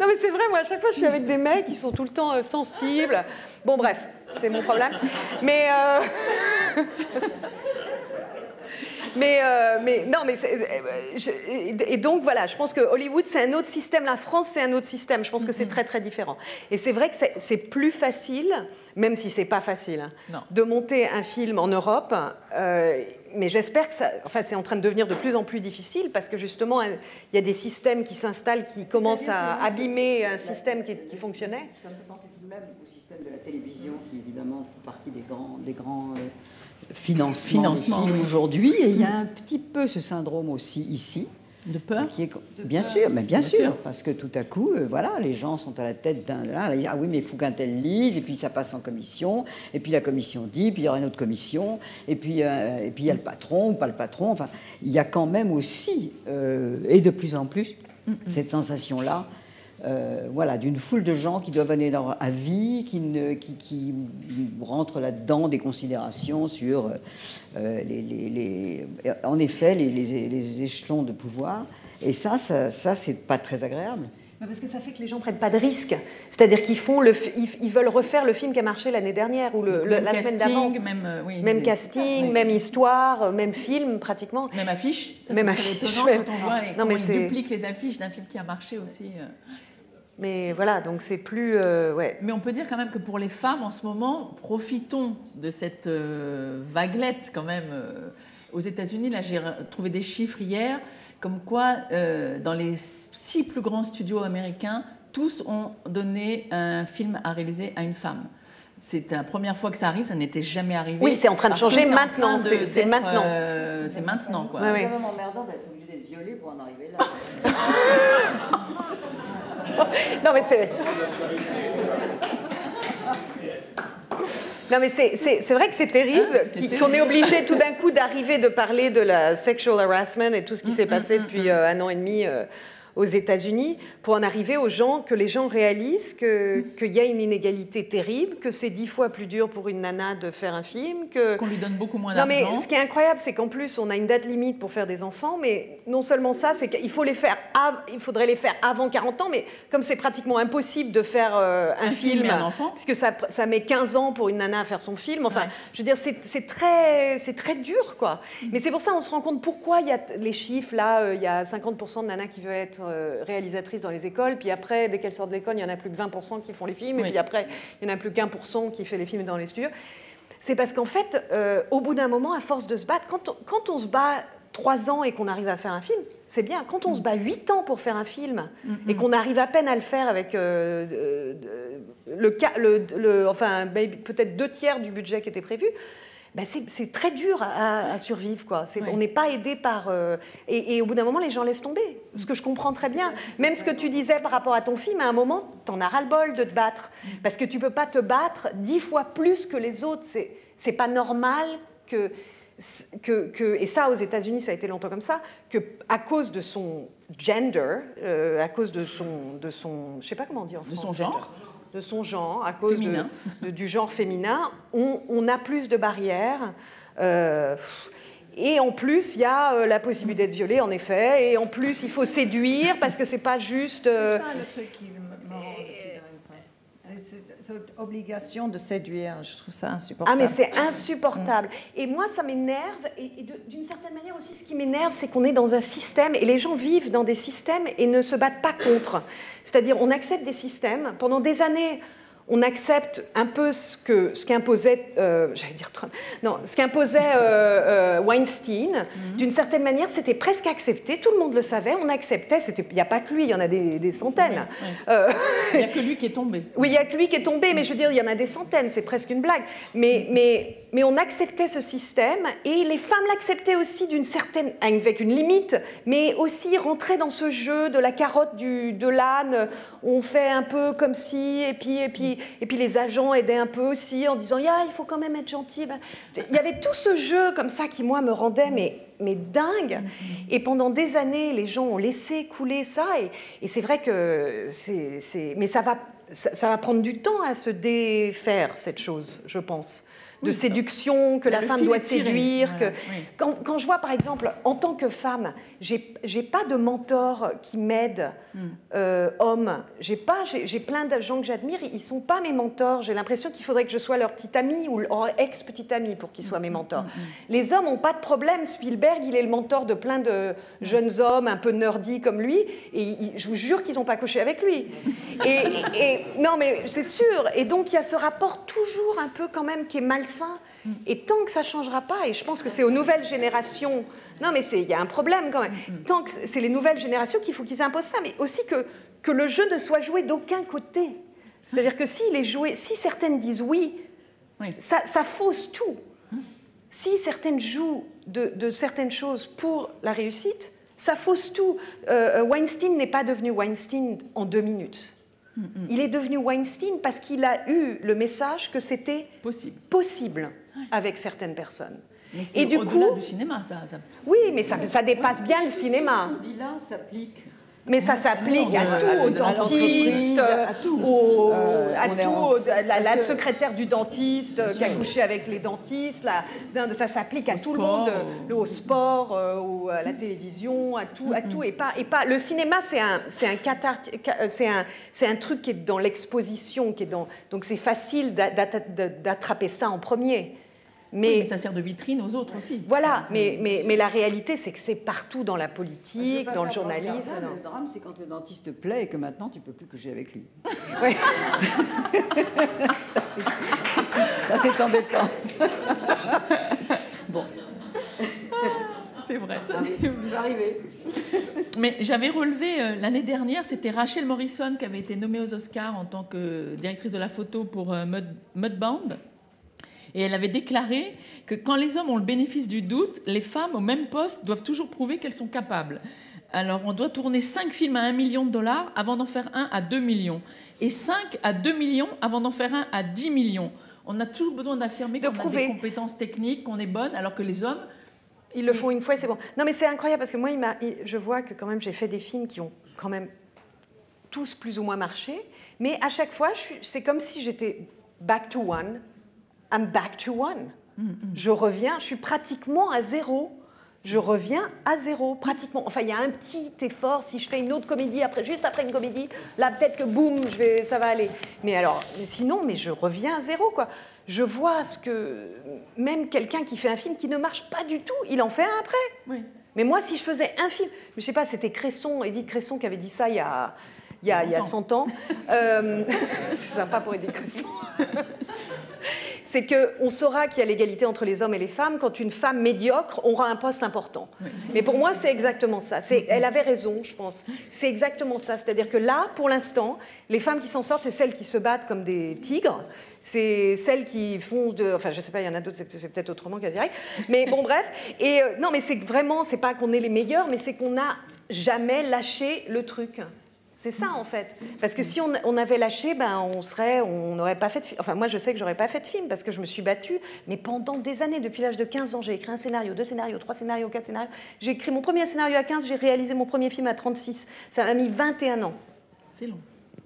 Non, mais c'est vrai, moi, à chaque fois, je suis avec des mecs qui sont tout le temps sensibles. Bon, bref, c'est mon problème. Mais et donc voilà, je pense que Hollywood c'est un autre système, la France c'est un autre système. Je pense que c'est très très différent. Et c'est vrai que c'est plus facile, même si c'est pas facile, de monter un film en Europe. Mais j'espère que c'est en train de devenir de plus en plus difficile parce que justement il y a des systèmes qui s'installent, qui commencent à abîmer un système qui fonctionnait. Ça me fait penser tout de même au système de la télévision qui évidemment font partie des grands financement aujourd'hui, et il y a un petit peu ce syndrome aussi ici. De peur Bien sûr, mais bien sûr, parce que tout à coup, voilà, les gens sont à la tête d'un... Ah oui, mais il faut qu'un tel lise, et puis ça passe en commission, et puis la commission dit, puis il y aura une autre commission, et puis il y a le patron ou pas le patron. Enfin, il y a quand même aussi, et de plus en plus, cette sensation-là voilà, d'une foule de gens qui doivent mener leur avis, qui rentrent là-dedans des considérations sur, en effet, les échelons de pouvoir. Et ça c'est pas très agréable. Parce que ça fait que les gens ne prennent pas de risques. C'est-à-dire qu'ils veulent refaire le film qui a marché l'année dernière ou la semaine d'avant. Même casting, même histoire, même film pratiquement. Même affiche. Ça, même c'est étonnant quand on voit comment ils dupliquent les affiches d'un film qui a marché aussi. Mais voilà, donc c'est plus... ouais. Mais on peut dire quand même que pour les femmes, en ce moment, profitons de cette vaguelette quand même. Aux États-Unis, là, j'ai trouvé des chiffres hier, comme quoi, dans les 6 plus grands studios américains, tous ont donné un film à réaliser à une femme. C'est la première fois que ça arrive, ça n'était jamais arrivé. Oui, c'est en train de changer maintenant. C'est maintenant. C'est maintenant, quoi. C'est quand même emmerdant d'être obligé d'être violée pour en arriver là. Non, mais c'est... Non, mais c'est vrai que c'est terrible qu'on est obligé tout d'un coup d'arriver de parler de la sexual harassment et tout ce qui s'est passé depuis 1 an et demi aux États-Unis pour en arriver aux gens, que les gens réalisent qu'il y a une inégalité terrible, que c'est 10 fois plus dur pour une nana de faire un film, qu'on lui donne beaucoup moins d'argent. Non, mais ce qui est incroyable, c'est qu'en plus, on a une date limite pour faire des enfants, mais non seulement ça, c'est qu'il faut il faudrait les faire avant 40 ans, mais comme c'est pratiquement impossible de faire un film, parce que ça met 15 ans pour une nana à faire son film, enfin, je veux dire, c'est très dur, quoi. Mais c'est pour ça qu'on se rend compte pourquoi il y a les chiffres, là, il y a 50% de nanas qui veulent être réalisatrices dans les écoles, puis après, dès qu'elles sortent de l'école, il y en a plus que 20% qui font les films, et puis après, il n'y en a plus qu'1% qui fait les films dans les studios. C'est parce qu'en fait, au bout d'un moment, à force de se battre, quand on se bat 3 ans et qu'on arrive à faire un film, c'est bien. Quand on se bat 8 ans pour faire un film et qu'on arrive à peine à le faire avec enfin, peut-être 2/3 du budget qui était prévu, ben c'est très dur à survivre, quoi. On n'est pas aidé par... et au bout d'un moment, les gens laissent tomber. Ce que je comprends très bien. Même ce que tu disais par rapport à ton film, à un moment, t'en as ras-le-bol de te battre. Parce que tu peux pas te battre 10 fois plus que les autres. C'est pas normal que... et ça, aux États-Unis, ça a été longtemps comme ça, qu'à cause de son gender, à cause de son... je sais pas comment dire en français. De son genre. De son genre, à cause du genre féminin, on a plus de barrières. Et en plus, il y a la possibilité d'être violée, en effet. Et en plus, il faut séduire, parce que c'est pas juste... C'est ça le truc qui me rend cette obligation de séduire, je trouve ça insupportable. Ah, mais c'est insupportable. Et moi, ça m'énerve. Et d'une certaine manière aussi, ce qui m'énerve, c'est qu'on est dans un système, et les gens vivent dans des systèmes et ne se battent pas contre. C'est-à-dire, on accepte des systèmes. Pendant des années, on accepte un peu ce qu'imposait, j'allais dire Trump, non, ce qu'imposait Weinstein. D'une certaine manière, c'était presque accepté. Tout le monde le savait, on acceptait. Il n'y a pas que lui, il y en a des centaines. Il n'y a que lui qui est tombé. Oui, il n'y a que lui qui est tombé, mais je veux dire, il y en a des centaines, c'est presque une blague. Mais on acceptait ce système, et les femmes l'acceptaient aussi avec une limite, mais aussi rentrer dans ce jeu de la carotte de l'âne. On fait un peu comme si, et puis les agents aidaient un peu aussi en disant il faut quand même être gentil. Il y avait tout ce jeu comme ça qui, moi, me rendait mais dingue. Et pendant des années, les gens ont laissé couler ça. Et c'est vrai que mais ça va prendre du temps à se défaire, cette chose, je pense. De séduction, que la femme doit séduire. Quand je vois, par exemple, en tant que femme, j'ai pas de mentor qui m'aide, homme. J'ai plein de gens que j'admire, ils sont pas mes mentors. J'ai l'impression qu'il faudrait que je sois leur petite amie ou leur ex-petite amie pour qu'ils soient mes mentors. Les hommes n'ont pas de problème. Spielberg, il est le mentor de plein de jeunes hommes un peu nerdy comme lui, et je vous jure qu'ils n'ont pas couché avec lui. Non, mais c'est sûr. Et donc, il y a ce rapport toujours un peu quand même qui est malsain. Et tant que ça ne changera pas, et je pense que c'est aux nouvelles générations, non mais il y a un problème quand même, tant que c'est les nouvelles générations qu'il faut qu'ils imposent ça, mais aussi que le jeu ne soit joué d'aucun côté. C'est-à-dire que si certaines disent oui, ça fausse tout. Si certaines jouent de certaines choses pour la réussite, ça fausse tout. Weinstein n'est pas devenu Weinstein en 2 minutes. Il est devenu Weinstein parce qu'il a eu le message que c'était possible avec certaines personnes. Mais c'est au-delà du cinéma, ça. Oui, mais ça dépasse bien le cinéma. Ce qu'on dit là s'applique Mais ça s'applique à tout, aux dentistes, à la secrétaire du dentiste qui a couché avec les dentistes. Ça s'applique à tout le monde, au sport, à la télévision, à tout. Et pas, le cinéma, c'est un truc qui est dans l'exposition, donc c'est facile d'attraper ça en premier. Mais ça sert de vitrine aux autres aussi. Voilà, mais la réalité, c'est que c'est partout dans la politique, dans le journalisme. Le drame, c'est quand le dentiste te plaît et que maintenant, tu ne peux plus coucher avec lui. Oui. Ça, c'est embêtant. Bon. C'est vrai, ça va arriver. Mais j'avais relevé l'année dernière, c'était Rachel Morrison qui avait été nommée aux Oscars en tant que directrice de la photo pour Mudbound. Et elle avait déclaré que quand les hommes ont le bénéfice du doute, les femmes au même poste doivent toujours prouver qu'elles sont capables. Alors, on doit tourner 5 films à $1 million avant d'en faire un à 2 millions. Et 5 à 2 millions avant d'en faire un à 10 millions. On a toujours besoin d'affirmer qu'on a des compétences techniques, qu'on est bonne, alors que les hommes... Ils le font une fois et c'est bon. Non, mais c'est incroyable parce que moi, je vois que quand même, j'ai fait des films qui ont quand même tous plus ou moins marché. Mais à chaque fois, c'est comme si j'étais back to one. I'm back to one. Je reviens, je suis pratiquement à zéro. Je reviens à zéro, pratiquement. Enfin, il y a un petit effort. Si je fais une autre comédie, juste après une comédie, là, peut-être que boum, ça va aller. Mais sinon, je reviens à zéro, quoi. Je vois même quelqu'un qui fait un film qui ne marche pas du tout, il en fait un après. Oui. Mais moi, si je faisais un film, je ne sais pas, c'était Edith Cresson qui avait dit ça il y a 100 ans. C'est sympa pour Edith Cresson. C'est qu'on saura qu'il y a l'égalité entre les hommes et les femmes quand une femme médiocre aura un poste important. Oui. Mais pour moi, c'est exactement ça. Elle avait raison, je pense. C'est exactement ça. C'est-à-dire que là, pour l'instant, les femmes qui s'en sortent, c'est celles qui se battent comme des tigres. C'est celles qui font Enfin, je ne sais pas, il y en a d'autres, c'est peut-être autrement qu'à direct. Mais bon, bref. Et non, mais c'est vraiment, c'est pas qu'on est les meilleurs, mais c'est qu'on n'a jamais lâché le truc. C'est ça, en fait. Parce que si on avait lâché, on n'aurait pas fait de film. Enfin, moi, je sais que j'aurais pas fait de film parce que je me suis battue, mais pendant des années, depuis l'âge de 15 ans, j'ai écrit un scénario, 2 scénarios, 3 scénarios, 4 scénarios. J'ai écrit mon premier scénario à 15, j'ai réalisé mon premier film à 36. Ça m'a mis 21 ans. C'est long.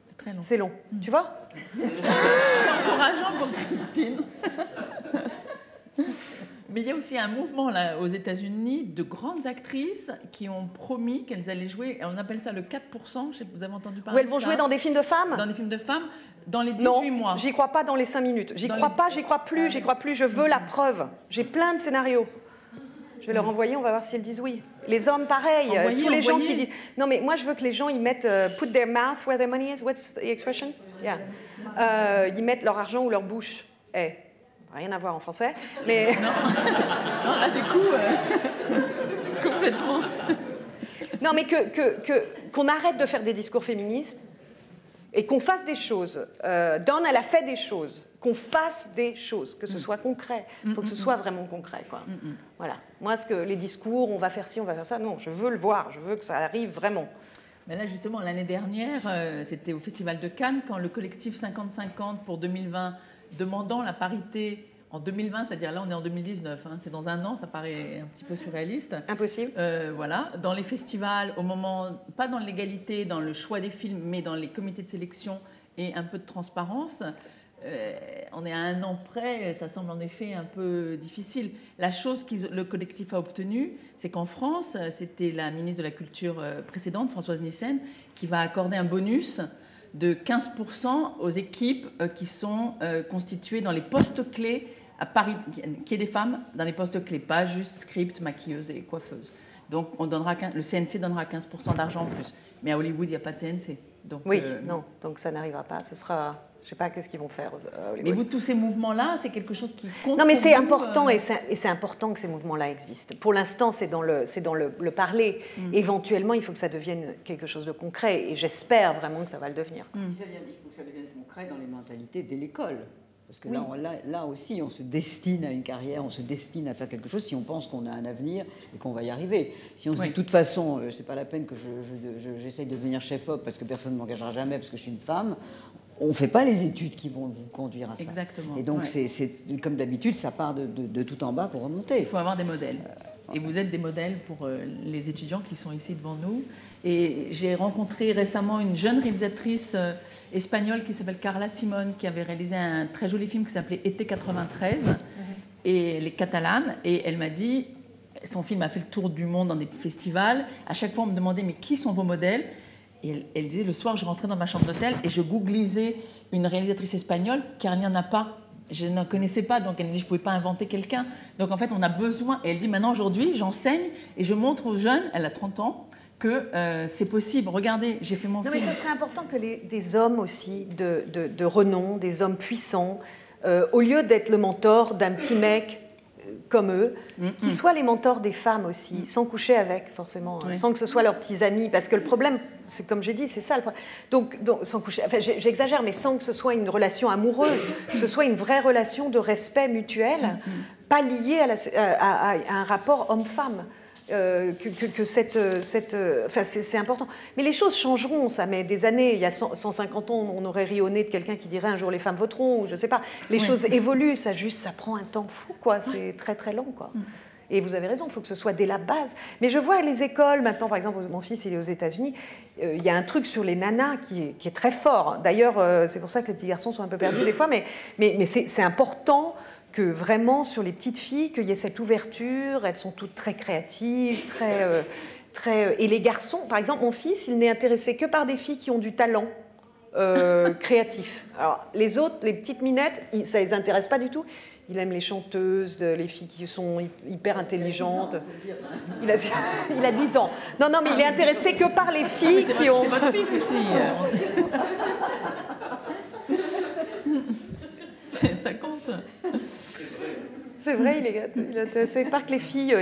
C'est très long. C'est long. Tu vois? C'est encourageant pour Christine. Mais il y a aussi un mouvement là, aux États-Unis de grandes actrices qui ont promis qu'elles allaient jouer, on appelle ça le 4%, je sais, vous avez entendu parler de ça? Où elles vont jouer dans des films de femmes? Dans des films de femmes, dans les 18 mois. Non, j'y crois pas dans les 5 minutes. J'y crois pas, j'y crois plus, je veux la preuve. J'ai plein de scénarios. Je vais leur envoyer, on va voir si elles disent oui. Les hommes, pareil, tous les gens qui disent... Non, mais moi, je veux que les gens, ils mettent put their mouth where their money is. What's the expression? Yeah. Ils mettent leur argent ou leur bouche. Rien à voir en français, mais... Non, là, du coup, complètement. Non, mais qu'on arrête de faire des discours féministes et qu'on fasse des choses. Dawn, elle a fait des choses. Qu'on fasse des choses, que ce soit concret. Il faut que ce soit vraiment concret, quoi. Voilà. Moi, les discours, on va faire ci, on va faire ça, non, je veux le voir, je veux que ça arrive vraiment. Mais là, justement, l'année dernière, c'était au Festival de Cannes, quand le collectif 50-50 pour 2020... demandant la parité en 2020, c'est-à-dire là on est en 2019, c'est dans un an, ça paraît un petit peu surréaliste. Impossible. Voilà, dans les festivals, au moment, pas dans l'égalité, dans le choix des films, mais dans les comités de sélection et un peu de transparence, on est à un an près, ça semble en effet un peu difficile. La chose que le collectif a obtenue, c'est qu'en France, c'était la ministre de la Culture précédente, Françoise Nyssen, qui va accorder un bonus de 15% aux équipes qui sont constituées dans les postes clés à Paris, qui est des femmes dans les postes clés, pas juste script, maquilleuse et coiffeuse. Donc le CNC donnera 15% d'argent en plus. Mais à Hollywood, il n'y a pas de CNC. Donc, oui, non, donc ça n'arrivera pas. Ce sera... Je ne sais pas qu'est-ce qu'ils vont faire. Mais vous, tous ces mouvements-là, c'est quelque chose qui compte. Non, mais c'est important et c'est important que ces mouvements-là existent. Pour l'instant, c'est dans le parler. Éventuellement, il faut que ça devienne quelque chose de concret et j'espère vraiment que ça va le devenir. Il faut que ça devienne concret dans les mentalités dès l'école. Parce que là aussi, on se destine à une carrière, on se destine à faire quelque chose si on pense qu'on a un avenir et qu'on va y arriver. Si on se dit de toute façon, c'est pas la peine que j'essaye de devenir chef-op parce que personne ne m'engagera jamais parce que je suis une femme, on ne fait pas les études qui vont vous conduire à ça. Exactement. Et donc, c'est comme d'habitude, ça part de tout en bas pour remonter. Il faut avoir des modèles. Et vous êtes des modèles pour les étudiants qui sont ici devant nous. Et j'ai rencontré récemment une jeune réalisatrice espagnole qui s'appelle Carla Simón, qui avait réalisé un très joli film qui s'appelait Été 93. Et elle est catalane. Et elle m'a dit, son film a fait le tour du monde dans des festivals. À chaque fois, on me demandait, mais qui sont vos modèles? Et elle disait, le soir, je rentrais dans ma chambre d'hôtel et je googlisais une réalisatrice espagnole, car il n'y en a pas. Je ne connaissais pas, donc elle me dit, je ne pouvais pas inventer quelqu'un. Donc en fait, on a besoin. Et elle dit, maintenant, aujourd'hui, j'enseigne et je montre aux jeunes, elle a 30 ans, que c'est possible. Regardez, j'ai fait mon film. Mais ce serait important que des hommes aussi de renom, des hommes puissants, au lieu d'être le mentor d'un petit mec comme eux, qui soient les mentors des femmes aussi, sans coucher avec forcément, sans que ce soit leurs petits amis, parce que le problème, c'est comme j'ai dit, c'est ça le problème. Donc sans coucher, enfin j'exagère, mais sans que ce soit une relation amoureuse, que ce soit une vraie relation de respect mutuel, pas liée à un rapport homme-femme. Enfin, c'est important. Mais les choses changeront, ça met des années. Il y a 150 ans, on aurait ri au nez de quelqu'un qui dirait un jour les femmes voteront, ou je sais pas. Les choses évoluent, ça prend un temps fou, quoi. C'est très très long, quoi. Et vous avez raison, il faut que ce soit dès la base. Mais je vois les écoles maintenant, par exemple, mon fils il est aux États-Unis, il y a un truc sur les nanas qui est très fort. D'ailleurs, c'est pour ça que les petits garçons sont un peu perdus des fois, mais c'est important que vraiment sur les petites filles, qu'il y ait cette ouverture, elles sont toutes très créatives, et les garçons, par exemple, mon fils, il n'est intéressé que par des filles qui ont du talent créatif. Alors les autres, les petites minettes, ça les intéresse pas du tout. Il aime les chanteuses, les filles qui sont hyper intelligentes. Il a 10 ans. Non, mais il est intéressé que par les filles qui ont... C'est votre fils aussi. Ça compte. C'est vrai, il est intéressé par que les filles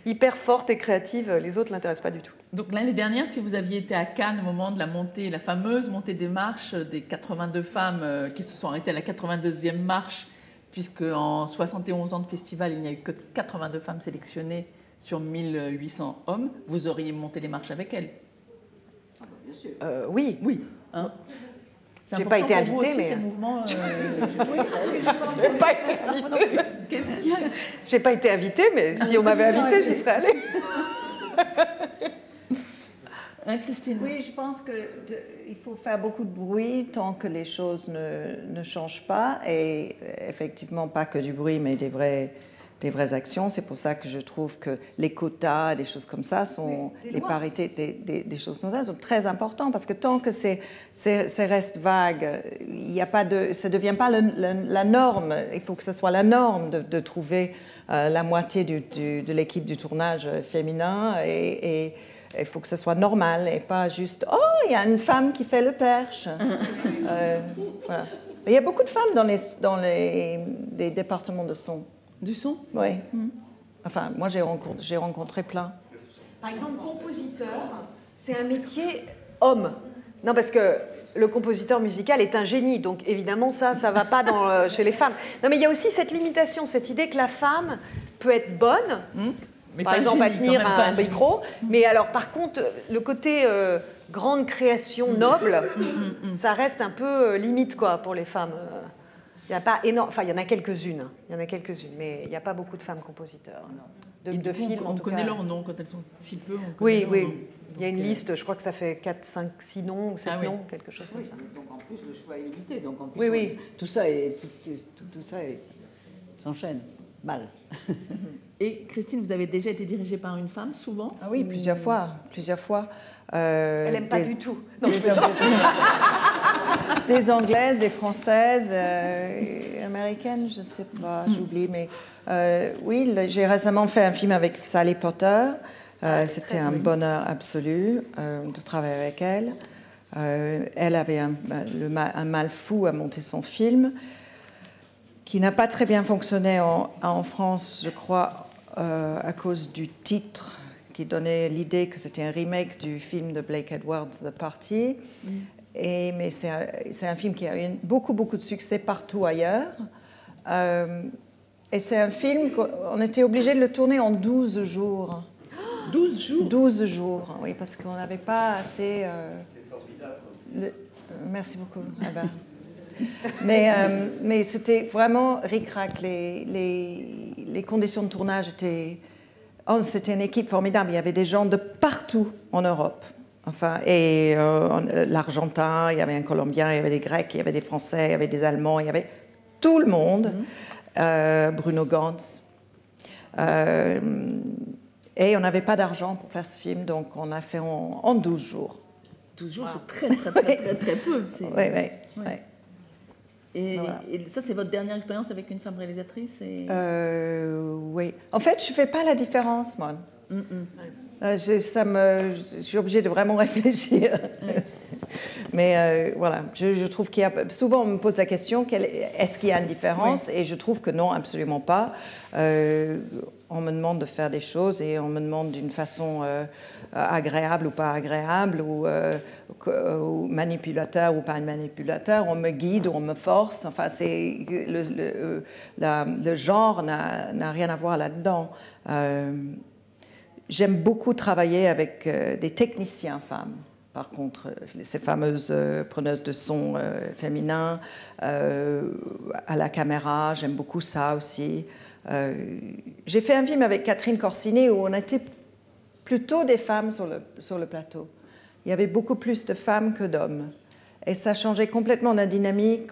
hyper fortes et créatives, les autres ne l'intéressent pas du tout. Donc l'année dernière, si vous aviez été à Cannes au moment de la fameuse montée des marches des 82 femmes qui se sont arrêtées à la 82e marche, puisque en 71 ans de festival, il n'y a eu que 82 femmes sélectionnées sur 1800 hommes, vous auriez monté les marches avec elles? Bien sûr. Oui. Hein? Je n'ai pas été invitée, mais... Je n'ai pas été invitée. Qu'est-ce qu'il y a? Je n'ai pas été invitée, mais si on m'avait invitée, j'y serais allée. Hein, Christine? Oui, je pense qu'il faut faire beaucoup de bruit tant que les choses ne changent pas. Et effectivement, pas que du bruit, mais des vraies actions. C'est pour ça que je trouve que les quotas, des choses comme ça, les parités, des choses comme ça sont très importantes. Parce que tant que c'est reste vague, ça ne devient pas la norme. Il faut que ce soit la norme de trouver la moitié de l'équipe du tournage féminin. Et il faut que ce soit normal et pas juste « Oh, il y a une femme qui fait le perche ». Voilà. Il y a beaucoup de femmes dans les départements de son. Du son? Oui. Enfin, moi, j'ai rencontré plein. Par exemple, compositeur, c'est un métier homme. Non, parce que le compositeur musical est un génie, donc évidemment, ça ne va pas chez les femmes. Non, mais il y a aussi cette limitation, cette idée que la femme peut être bonne, mais par exemple, à tenir un micro, mais alors, par contre, le côté grande création noble, ça reste un peu limite, quoi, pour les femmes. Il n'y a pas énorme, enfin il y en a quelques-unes, mais il n'y a pas beaucoup de femmes compositeurs de films. On connaît leurs noms quand elles sont si peu. Oui. Il y a une liste, je crois que ça fait 4, 5, 6 noms ou 7 noms, quelque chose comme ça. Donc en plus le choix est limité, donc en plus tout ça s'enchaîne mal. Et Christine, vous avez déjà été dirigée par une femme, souvent? Ah oui, plusieurs fois. Elle n'aime pas du tout. Des Anglaises, des Françaises, américaines, je ne sais pas, j'oublie, mais oui, j'ai récemment fait un film avec Sally Potter. C'était un bonheur absolu de travailler avec elle. Elle avait un mal fou à monter son film, qui n'a pas très bien fonctionné en France, je crois, à cause du titre qui donnait l'idée que c'était un remake du film de Blake Edwards, The Party. Mais c'est un film qui a eu beaucoup de succès partout ailleurs. Et c'est un film qu'on était obligé de le tourner en 12 jours. 12 jours? 12 jours, oui, parce qu'on n'avait pas assez... Merci beaucoup. Mais c'était vraiment ric-rac. Les conditions de tournage étaient c'était une équipe formidable. Il y avait des gens de partout en Europe. Enfin, et l'Argentin, il y avait un Colombien, il y avait des Grecs, il y avait des Français, il y avait des Allemands, il y avait tout le monde. Bruno Ganz. Et on n'avait pas d'argent pour faire ce film, donc on a fait en 12 jours. 12 jours, c'est très peu. Oui, oui. Et ça, c'est votre dernière expérience avec une femme réalisatrice Oui. En fait, je ne fais pas la différence, moi. Je suis obligée de vraiment réfléchir. Mais voilà, je trouve qu'il y a... Souvent, on me pose la question, est-ce qu'il y a une différence? Et je trouve que non, absolument pas. On me demande de faire des choses et on me demande d'une façon agréable ou pas agréable, ou manipulateur ou pas manipulateur. On me guide ou on me force. Enfin, le genre n'a rien à voir là-dedans. J'aime beaucoup travailler avec des techniciens femmes. Par contre, ces fameuses preneuses de son féminins, à la caméra, j'aime beaucoup ça aussi. J'ai fait un film avec Catherine Corsini où on était plutôt des femmes sur le plateau. Il y avait beaucoup plus de femmes que d'hommes. Et ça changeait complètement la dynamique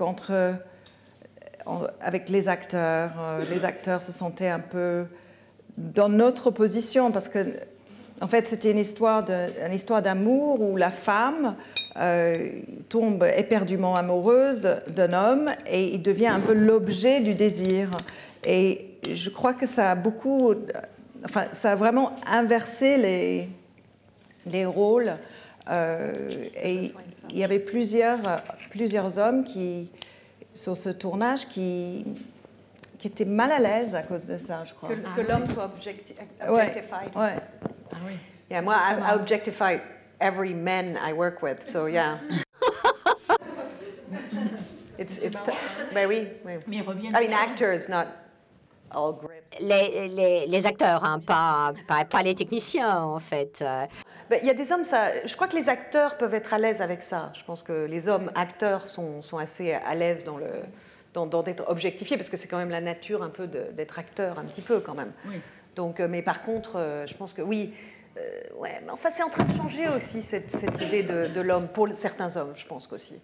avec les acteurs. Les acteurs se sentaient un peu dans notre position parce que en fait, c'était une histoire d'amour où la femme tombe éperdument amoureuse d'un homme et il devient un peu l'objet du désir. Et je crois que ça a vraiment inversé les rôles. Et il y avait plusieurs hommes sur ce tournage qui étaient mal à l'aise à cause de ça, je crois. Que l'homme soit objectified. Ouais. Ah oui. Yeah, moi, I objectify every man I work with, so yeah. Ben oui. Mais ils reviennent. I mean, actors, not all grips. Les acteurs, hein, pas les techniciens, en fait. Ben, il y a des hommes, je crois que les acteurs peuvent être à l'aise avec ça. Je pense que les hommes acteurs sont assez à l'aise dans d'être objectifiés, parce que c'est quand même la nature un peu d'être acteur, un petit peu quand même. Oui. Donc, mais par contre, je pense que oui, ouais, mais enfin, c'est en train de changer aussi cette idée de l'homme, pour certains hommes, je pense qu'aussi.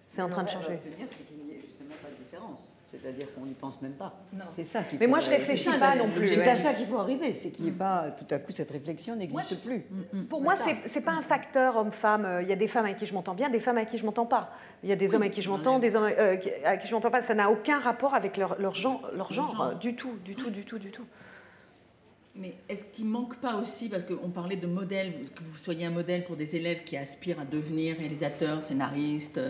C'est en train de changer. Ce que je veux dire, c'est qu'il n'y a justement pas de différence. C'est-à-dire qu'on n'y pense même pas. Non. C'est ça qui. Mais moi, je ne réfléchis pas non plus. C'est à ça qu'il faut arriver, c'est qu'il n'y ait pas, tout à coup, cette réflexion n'existe plus. Pour moi, ce n'est pas un facteur homme-femme. Il y a des femmes avec qui je m'entends bien, des femmes avec qui je ne m'entends pas. Il y a des hommes avec qui je m'entends, des hommes avec qui je ne m'entends pas. Ça n'a aucun rapport avec leur genre, du tout. Mais est-ce qu'il ne manque pas aussi, parce qu'on parlait de modèle, que vous soyez un modèle pour des élèves qui aspirent à devenir réalisateurs, scénaristes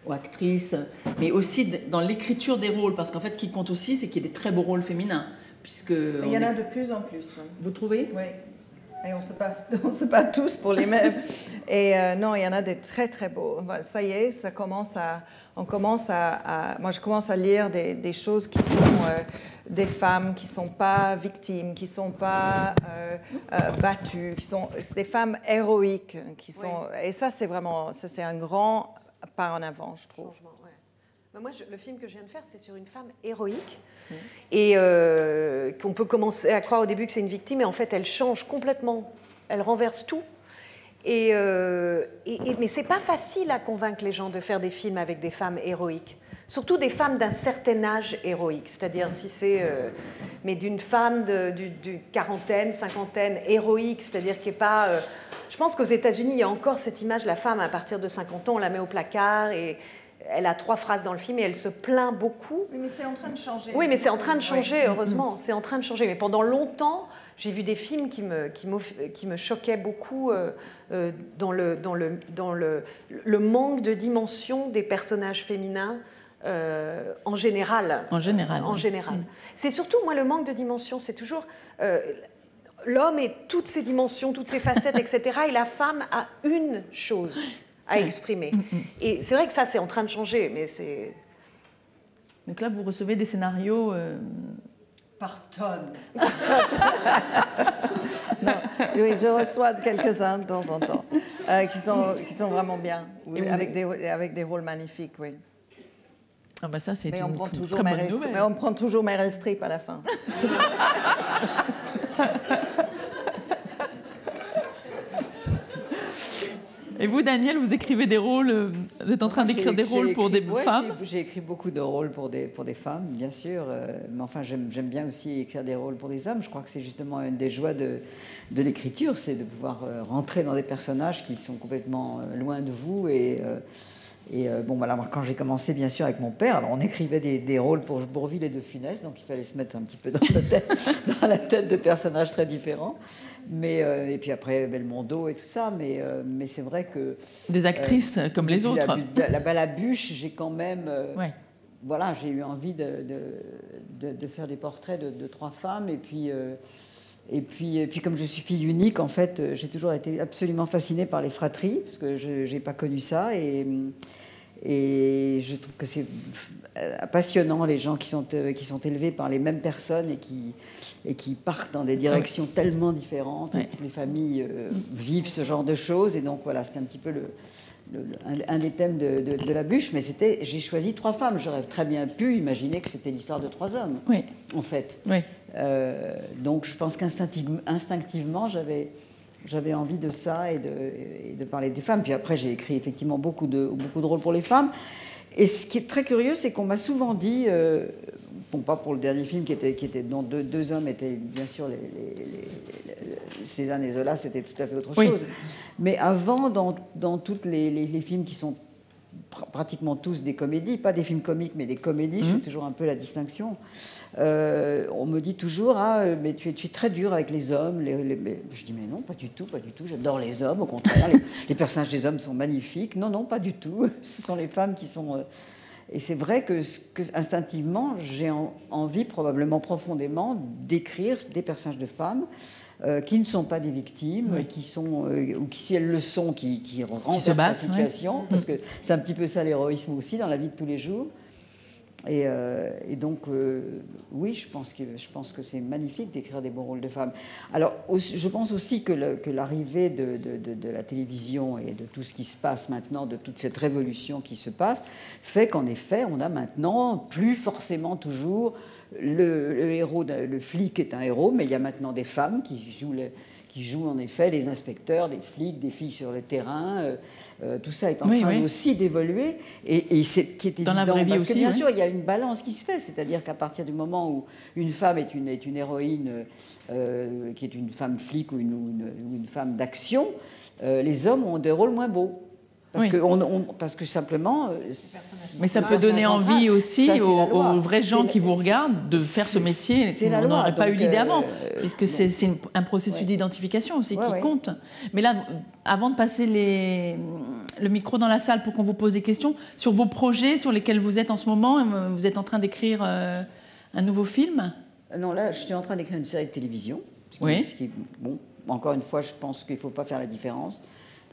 ou actrices, mais aussi dans l'écriture des rôles, parce qu'en fait, ce qui compte aussi, c'est qu'il y ait des très beaux rôles féminins. Il y en a de plus en plus. Vous trouvez? Oui. Et on se bat tous pour les mêmes. Et non, il y en a des très, très beaux. Ça y est, moi, je commence à lire des choses qui sont des femmes qui ne sont pas victimes, qui ne sont pas battues, c'est des femmes héroïques. Et ça, c'est un grand pas en avant, je trouve. Moi, le film que je viens de faire, c'est sur une femme héroïque. Et qu'on peut commencer à croire au début que c'est une victime, et en fait, elle change complètement. Elle renverse tout. Mais c'est pas facile à convaincre les gens de faire des films avec des femmes héroïques. Surtout des femmes d'un certain âge héroïque. C'est-à-dire, si c'est... mais d'une femme du quarantaine, cinquantaine, héroïque, c'est-à-dire qui n'est pas... je pense qu'aux États-Unis, il y a encore cette image, la femme, à partir de 50 ans, on la met au placard, et elle a 3 phrases dans le film, et elle se plaint beaucoup. Mais c'est en train de changer. Oui, mais c'est en train de changer, heureusement. C'est en train de changer. Mais pendant longtemps, j'ai vu des films qui me choquaient beaucoup dans le manque de dimension des personnages féminins en général. En général. C'est surtout, moi, le manque de dimension, c'est toujours l'homme et toutes ses dimensions, toutes ses facettes, etc. Et la femme a une chose à exprimer. Et c'est vrai que ça, c'est en train de changer, mais c'est... Donc là, vous recevez des scénarios... Par tonnes. Non, oui, je reçois quelques-uns de temps en temps, qui sont vraiment bien, avec des rôles magnifiques, oui. Ah bah ça, c'est mais une très bonne nouvelle. Mais on prend toujours Meryl Streep à la fin. Et vous, Daniel, vous écrivez des rôles, vous êtes en train d'écrire des rôles pour des femmes? J'ai écrit beaucoup de rôles pour des femmes, bien sûr. Mais enfin, j'aime bien aussi écrire des rôles pour des hommes. Je crois que c'est justement une des joies de l'écriture, c'est de pouvoir rentrer dans des personnages qui sont complètement loin de vous. Bon, voilà, moi, quand j'ai commencé, bien sûr, avec mon père, alors on écrivait des rôles pour Bourvil et de Funès, donc il fallait se mettre un petit peu dans la tête de personnages très différents. Et puis après, Belmondo et tout ça, mais c'est vrai que... Des actrices comme les autres. La bûche, j'ai quand même... Ouais. Voilà, j'ai eu envie de faire des portraits de 3 femmes, et puis, comme je suis fille unique, en fait, j'ai toujours été absolument fascinée par les fratries, parce que je n'ai pas connu ça, et je trouve que c'est passionnant, les gens qui sont élevés par les mêmes personnes et qui partent dans des directions tellement différentes. Et toutes les familles vivent ce genre de choses, et donc voilà, c'était un petit peu un des thèmes de la bûche, mais j'ai choisi 3 femmes. J'aurais très bien pu imaginer que c'était l'histoire de 3 hommes, en fait. Oui. Donc je pense qu'instinctivement, j'avais envie de ça et de parler des femmes. Puis après, j'ai écrit effectivement beaucoup de rôles pour les femmes. Et ce qui est très curieux, c'est qu'on m'a souvent dit, bon, pas pour le dernier film dont deux hommes étaient bien sûr Cézanne et Zola, c'était tout à fait autre chose. Mais avant, dans tous les films qui sont pratiquement tous des comédies, pas des films comiques, mais des comédies, je fais toujours un peu la distinction. On me dit toujours, mais tu es très dur avec les hommes. Je dis, mais non, pas du tout. J'adore les hommes, au contraire. les personnages des hommes sont magnifiques. Non, pas du tout. Ce sont les femmes qui sont... Et c'est vrai que instinctivement, j'ai envie, probablement profondément, d'écrire des personnages de femmes qui ne sont pas des victimes, qui sont, ou qui, si elles le sont, qui renversent la situation, parce que c'est un petit peu ça l'héroïsme aussi dans la vie de tous les jours. Et donc, oui, je pense que c'est magnifique d'écrire des bons rôles de femmes. Alors, je pense aussi que l'arrivée de la télévision et de tout ce qui se passe maintenant, de toute cette révolution qui se passe, fait qu'en effet, on a maintenant plus forcément toujours le héros, le flic est un héros, mais il y a maintenant des femmes qui jouent en effet des inspecteurs, des flics, des filles sur le terrain. Tout ça est en train aussi d'évoluer. Et c'est qui est évident. Dans la vraie vie parce aussi, que bien sûr, il y a une balance qui se fait. C'est-à-dire qu'à partir du moment où une femme est une héroïne, qui est une femme flic ou une femme d'action, les hommes ont des rôles moins beaux. Parce que simplement... Mais ça peut donner envie aussi aux vrais gens qui vous regardent de faire ce métier. On n'aurait pas eu l'idée avant, puisque c'est un processus d'identification aussi qui compte. Mais là, avant de passer le micro dans la salle pour qu'on vous pose des questions, sur vos projets sur lesquels vous êtes en ce moment, vous êtes en train d'écrire un nouveau film? Non, là, je suis en train d'écrire une série de télévision. Bon, encore une fois, je pense qu'il ne faut pas faire la différence.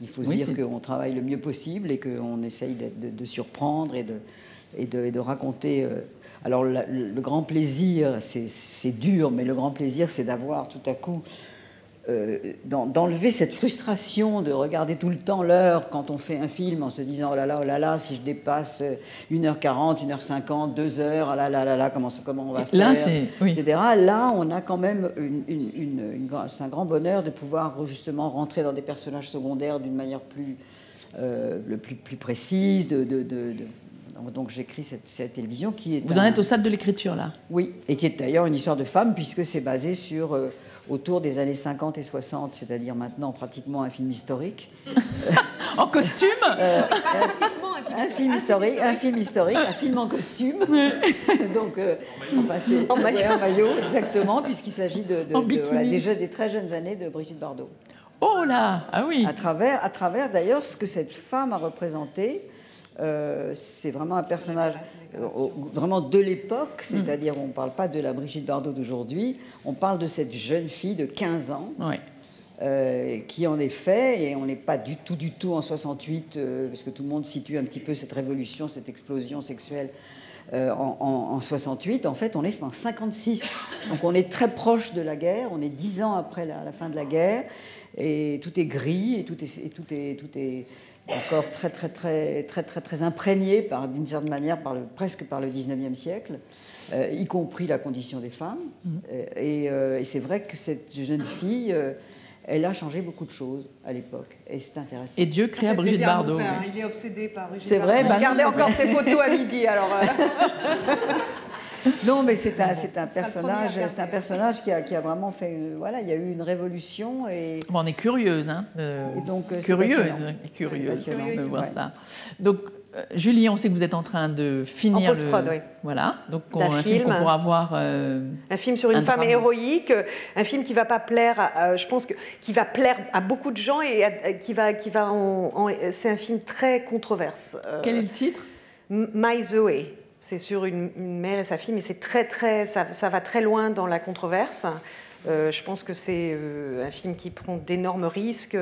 Il faut se dire qu'on travaille le mieux possible et qu'on essaye de surprendre et de raconter. Alors, le grand plaisir, c'est dur, mais le grand plaisir, c'est d'avoir tout à coup d'enlever cette frustration de regarder tout le temps l'heure quand on fait un film en se disant oh là là, si je dépasse 1h40, 1h50, 2h, oh là là, comment on va faire, etc. Là, on a quand même c'est un grand bonheur de pouvoir justement rentrer dans des personnages secondaires d'une manière plus précise. Donc j'écris cette télévision qui est... Vous en êtes au stade de l'écriture, là? Oui, et qui est d'ailleurs une histoire de femme, puisque c'est basé sur... autour des années 50 et 60, c'est-à-dire maintenant pratiquement un film historique. En costume un film historique, un film en costume. Donc, enfin, c'est en maillot, exactement, puisqu'il s'agit déjà des très jeunes années de Brigitte Bardot. Oh là, ah oui. À travers d'ailleurs ce que cette femme a représenté. C'est vraiment un personnage vraiment de l'époque, c'est-à-dire on ne parle pas de la Brigitte Bardot d'aujourd'hui, on parle de cette jeune fille de 15 ans qui en effet, et on n'est pas du tout en 68, parce que tout le monde situe un petit peu cette révolution, cette explosion sexuelle en 68, en fait on est en 56, donc on est très proche de la guerre, on est 10 ans après la fin de la guerre, et tout est gris, et tout est encore très imprégné d'une certaine manière presque par le 19e siècle, y compris la condition des femmes. Et c'est vrai que cette jeune fille, Elle a changé beaucoup de choses à l'époque, et c'est intéressant. Et Dieu créa Brigitte Bardot. Il est obsédé par Brigitte C'est vrai, Bardot. Regardez encore ses photos à midi. Alors, non, mais c'est un personnage qui a vraiment fait. Voilà, il y a eu une révolution et. Bon, on est curieuse, hein. Donc, curieuse passionnant. de voir ça. Donc, Julie, on sait que vous êtes en train de finir en post-prod, oui. Voilà, donc un film qu'on pourra voir. Un film sur une femme héroïque, un film qui va pas plaire, je pense qui va plaire à beaucoup de gens et c'est un film très controverse. Quel est le titre? My Zoe. C'est sur une mère et sa fille, mais c'est ça va très loin dans la controverse. Je pense que c'est un film qui prend d'énormes risques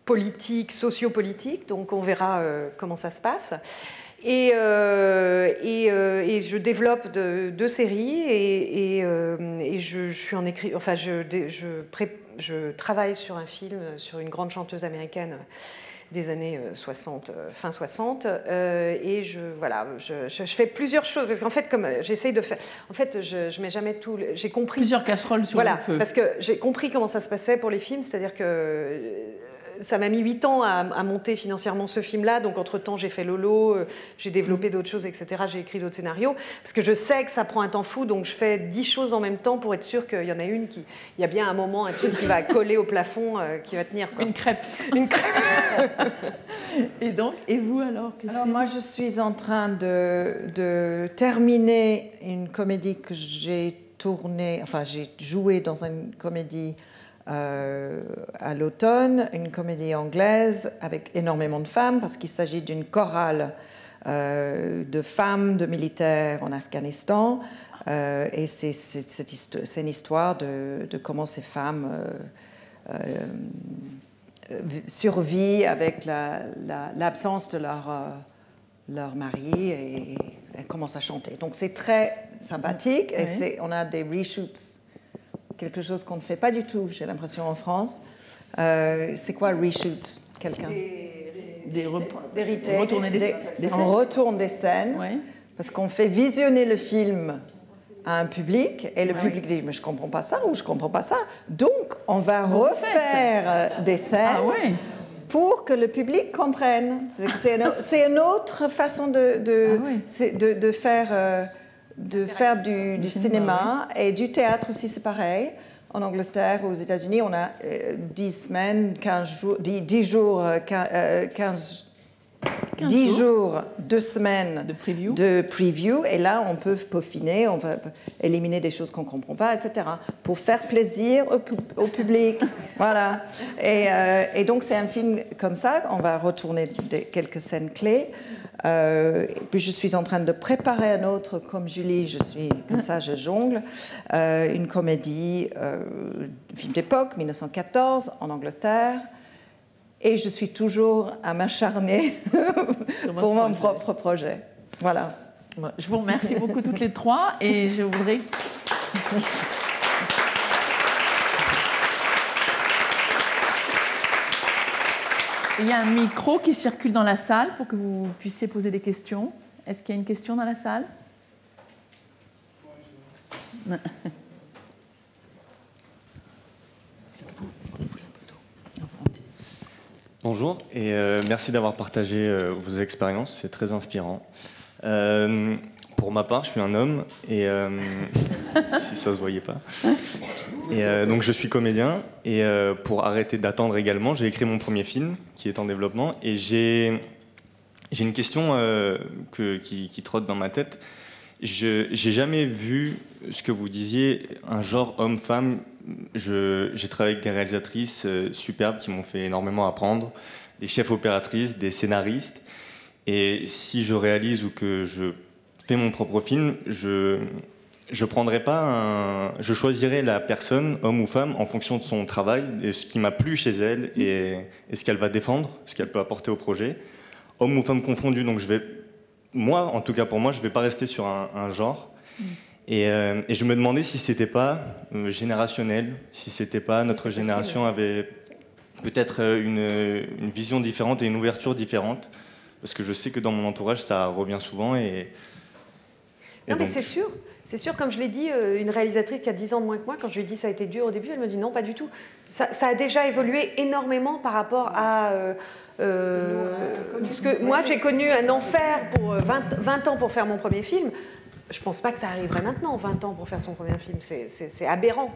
politiques, sociopolitiques, donc on verra comment ça se passe. Et je développe deux séries et je suis en écrit. Enfin, je travaille sur un film sur une grande chanteuse américaine des années 60, fin 60, et je fais plusieurs choses parce qu'en fait, comme j'essaye de faire, en fait, je mets jamais tout. J'ai compris plusieurs casseroles sur le feu. Parce que j'ai compris comment ça se passait pour les films, c'est-à-dire que ça m'a mis 8 ans à monter financièrement ce film-là. Donc, entre-temps, j'ai fait Lolo, j'ai développé d'autres choses, etc. J'ai écrit d'autres scénarios. Parce que je sais que ça prend un temps fou. Donc, je fais 10 choses en même temps pour être sûr qu'il y en a une qui... Il y a bien un moment, un truc qui va coller au plafond, qui va tenir. Quoi. Une crêpe. Une crêpe. Et vous, alors, Christine? Alors, moi, je suis en train de terminer une comédie que j'ai tournée... Enfin, j'ai joué dans une comédie... à l'automne, une comédie anglaise avec énormément de femmes parce qu'il s'agit d'une chorale de femmes, de militaires en Afghanistan et c'est une histoire de comment ces femmes survivent avec l'absence de leur mari et elles commencent à chanter. Donc c'est très sympathique et on a des reshoots. Quelque chose qu'on ne fait pas du tout, j'ai l'impression, en France. C'est quoi reshoot? Quelqu'un? Des retakes. On retourne des scènes, parce qu'on fait visionner le film à un public, et le public dit « mais je ne comprends pas ça » ou « je ne comprends pas ça ». Donc, on va refaire des scènes pour que le public comprenne. C'est une autre façon de faire... de faire du cinéma et du théâtre aussi, c'est pareil. En Angleterre, aux États-Unis, on a 10 semaines, 15 jours, 10 jours, 10 jours, 2 semaines de preview. Et là, on peut peaufiner, on va éliminer des choses qu'on ne comprend pas, etc. Pour faire plaisir au public. Voilà. Et donc, c'est un film comme ça. On va retourner quelques scènes clés. Puis je suis en train de préparer un autre, comme Julie, je suis comme ça, je jongle, une comédie, film d'époque, 1914, en Angleterre, et je suis toujours à m'acharner pour mon propre projet. Voilà. Je vous remercie beaucoup toutes les trois, et je voudrais... Il y a un micro qui circule dans la salle pour que vous puissiez poser des questions. Est-ce qu'il y a une question dans la salle? Bonjour et merci d'avoir partagé vos expériences, c'est très inspirant. Pour ma part, je suis un homme et si ça se voyait pas. Et donc je suis comédien et pour arrêter d'attendre également, j'ai écrit mon premier film qui est en développement et j'ai une question qui trotte dans ma tête. J'ai jamais vu ce que vous disiez, un genre homme-femme. J'ai travaillé avec des réalisatrices superbes qui m'ont fait énormément apprendre, des chefs opératrices, des scénaristes. Et si je réalise ou que je fais mon propre film, je prendrai pas je choisirai la personne, homme ou femme, en fonction de son travail et ce qui m'a plu chez elle et ce qu'elle va défendre, ce qu'elle peut apporter au projet. Homme ou femme confondu, donc moi, en tout cas pour moi, je ne vais pas rester sur un genre. Et je me demandais si c'était pas générationnel, si c'était pas notre génération avait peut-être une vision différente et une ouverture différente, parce que je sais que dans mon entourage, ça revient souvent et Non, mais c'est sûr. C'est sûr, comme je l'ai dit, une réalisatrice qui a 10 ans de moins que moi, quand je lui ai dit ça a été dur au début, elle me dit non, pas du tout. Ça a déjà évolué énormément par rapport à... parce que moi, j'ai connu un enfer pour 20 ans pour faire mon premier film. Je ne pense pas que ça arriverait maintenant, 20 ans pour faire son premier film. C'est aberrant.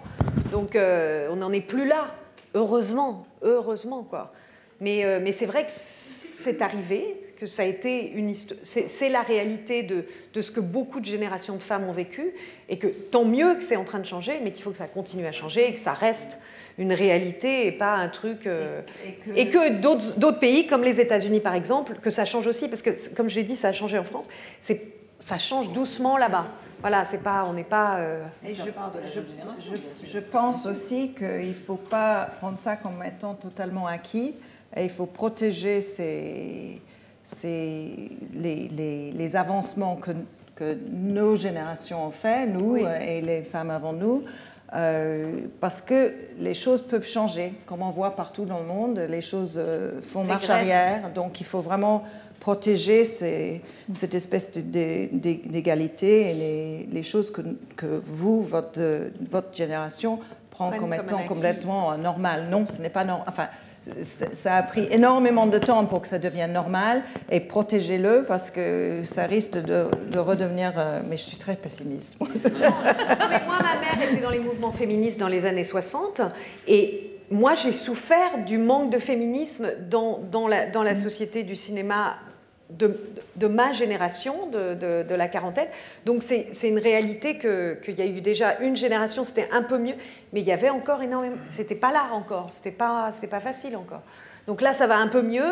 Donc, on n'en est plus là, heureusement, quoi. Mais c'est vrai que c'est arrivé, que ça a été une histoire. C'est la réalité de ce que beaucoup de générations de femmes ont vécu, et que tant mieux que c'est en train de changer, mais qu'il faut que ça continue à changer et que ça reste une réalité et pas un truc. Et que d'autres pays, comme les États-Unis par exemple, que ça change aussi, parce que comme je l'ai dit, ça a changé en France. Ça change doucement là-bas. Voilà, on n'est pas. Je pense aussi qu'il ne faut pas prendre ça comme étant totalement acquis. Et il faut protéger les avancements que nos générations ont fait, nous et les femmes avant nous, parce que les choses peuvent changer. Comme on voit partout dans le monde, les choses font marche arrière. Donc il faut vraiment protéger cette espèce d'égalité et les choses que vous, votre génération, prend comme étant complètement normales. Non, ce n'est pas normal. Enfin, ça a pris énormément de temps pour que ça devienne normal, et protégez-le parce que ça risque de redevenir... mais je suis très pessimiste. Non, mais moi, ma mère était dans les mouvements féministes dans les années 60, et moi, j'ai souffert du manque de féminisme dans la société du cinéma de ma génération, de la quarantaine. Donc c'est une réalité qu'il y a eu déjà une génération, c'était un peu mieux, mais il y avait encore énormément... C'était pas là encore, c'était pas facile encore. Donc là, ça va un peu mieux,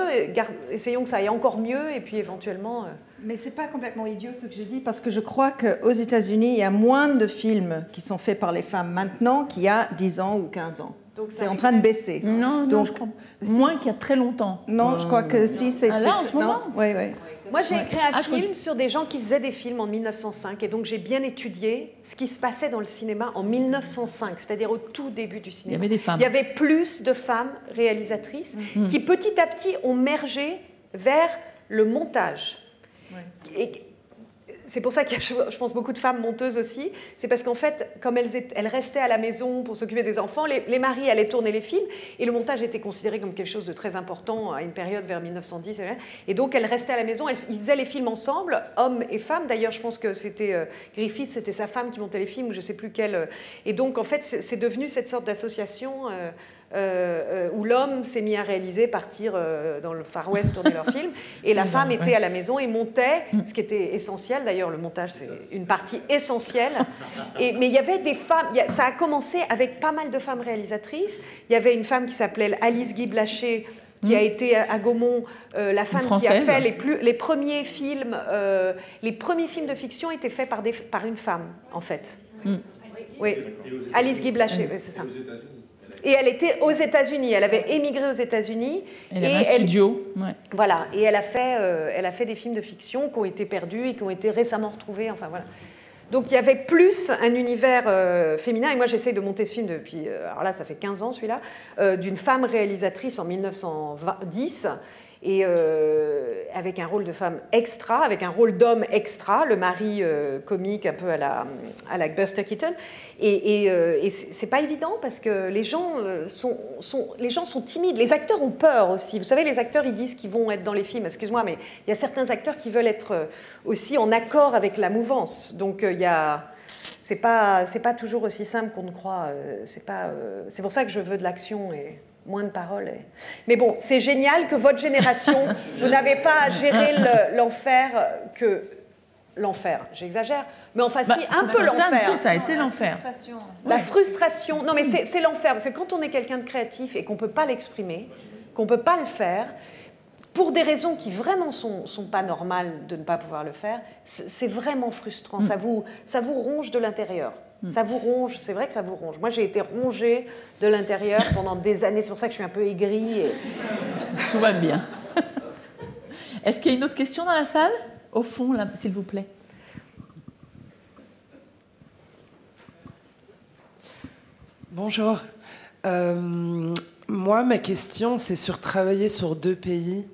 essayons que ça aille encore mieux, et puis éventuellement... Mais c'est pas complètement idiot ce que je dis, parce que je crois qu'aux États-Unis, il y a moins de films qui sont faits par les femmes maintenant qu'il y a 10 ans ou 15 ans. C'est en train de baisser. Non, donc, je crois moins qu'il y a très longtemps. Non, je crois que si c'est... là, en ce moment Oui. Moi, j'ai écrit un film sur des gens qui faisaient des films en 1905, et donc j'ai bien étudié ce qui se passait dans le cinéma en 1905, c'est-à-dire au tout début du cinéma. Il y avait des femmes. Il y avait plus de femmes réalisatrices qui, petit à petit, ont mergé vers le montage. Et c'est pour ça qu'il y a, je pense, beaucoup de femmes monteuses aussi. C'est parce qu'en fait, comme elles restaient à la maison pour s'occuper des enfants, les maris allaient tourner les films, et le montage était considéré comme quelque chose de très important à une période vers 1910. Et donc, elles restaient à la maison, ils faisaient les films ensemble, hommes et femmes. D'ailleurs, je pense que c'était Griffith, c'était sa femme qui montait les films, ou je ne sais plus quelle. Et donc, en fait, c'est devenu cette sorte d'association... où l'homme s'est mis à réaliser, partir dans le Far West tourner leurs films, et la femme était à la maison et montait, ce qui était essentiel. D'ailleurs, le montage, c'est une partie essentielle. Mais il y avait des femmes, ça a commencé avec pas mal de femmes réalisatrices. Il y avait une femme qui s'appelait Alice Guy Blaché, qui a été à Gaumont, la femme qui a fait les premiers films. Les premiers films de fiction étaient faits par une femme, en fait. Oui, Alice Guy Blaché, c'est ça. Et elle était aux États-Unis, elle avait émigré aux États-Unis. Elle avait un studio. Voilà, et elle a fait des films de fiction qui ont été perdus et qui ont été récemment retrouvés. Enfin voilà. Donc il y avait plus un univers féminin, et moi j'essaie de monter ce film depuis, alors là ça fait 15 ans celui-là, d'une femme réalisatrice en 1910, et avec un rôle de femme extra, avec un rôle d'homme extra, le mari comique un peu à la Buster Keaton. Et c'est pas évident parce que les gens sont timides, les acteurs ont peur aussi. Vous savez, les acteurs ils disent qu'ils vont être dans les films, excuse-moi, mais il y a certains acteurs qui veulent être aussi en accord avec la mouvance. Donc c'est pas toujours aussi simple qu'on ne croit. C'est pour ça que je veux de l'action et moins de paroles. Mais bon, c'est génial que votre génération, vous n'avez pas à gérer l'enfer que... L'enfer, j'exagère, mais enfin si, un peu l'enfer. Ça a été l'enfer. La frustration, non mais c'est l'enfer, parce que quand on est quelqu'un de créatif et qu'on ne peut pas l'exprimer, qu'on ne peut pas le faire, pour des raisons qui vraiment sont pas normales de ne pas pouvoir le faire, c'est vraiment frustrant, ça vous ronge de l'intérieur. Ça vous ronge, c'est vrai que ça vous ronge. Moi, j'ai été rongée de l'intérieur pendant des années, c'est pour ça que je suis un peu aigrie. Tout va bien. Est-ce qu'il y a une autre question dans la salle ? Au fond, là, s'il vous plaît. Bonjour. Moi, ma question, c'est sur travailler sur 2 pays.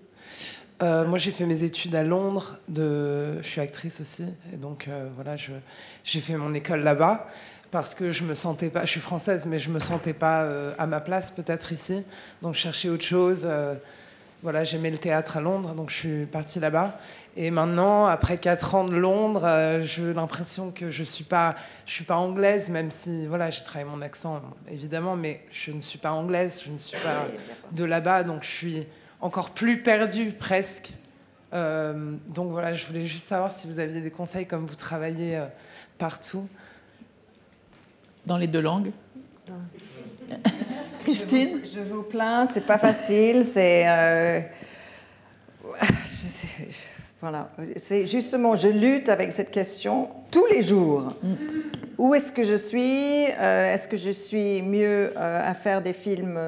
Moi, j'ai fait mes études à Londres. Je suis actrice aussi. Et donc, voilà, j'ai fait mon école là-bas parce que je me sentais pas... Je suis française, mais je me sentais pas à ma place, peut-être, ici. Donc, je cherchais autre chose. Voilà, j'aimais le théâtre à Londres, donc je suis partie là-bas. Et maintenant, après 4 ans de Londres, j'ai l'impression que je suis pas anglaise, même si, voilà, j'ai travaillé mon accent, évidemment, mais je ne suis pas anglaise, je ne suis pas de là-bas, donc je suis encore plus perdue, presque. Donc voilà, je voulais juste savoir si vous aviez des conseils, comme vous travaillez partout. Dans les 2 langues. Christine? Je vous plains, c'est pas facile, voilà, c'est justement, je lutte avec cette question tous les jours. Où est-ce que je suis? Est-ce que je suis mieux à faire des films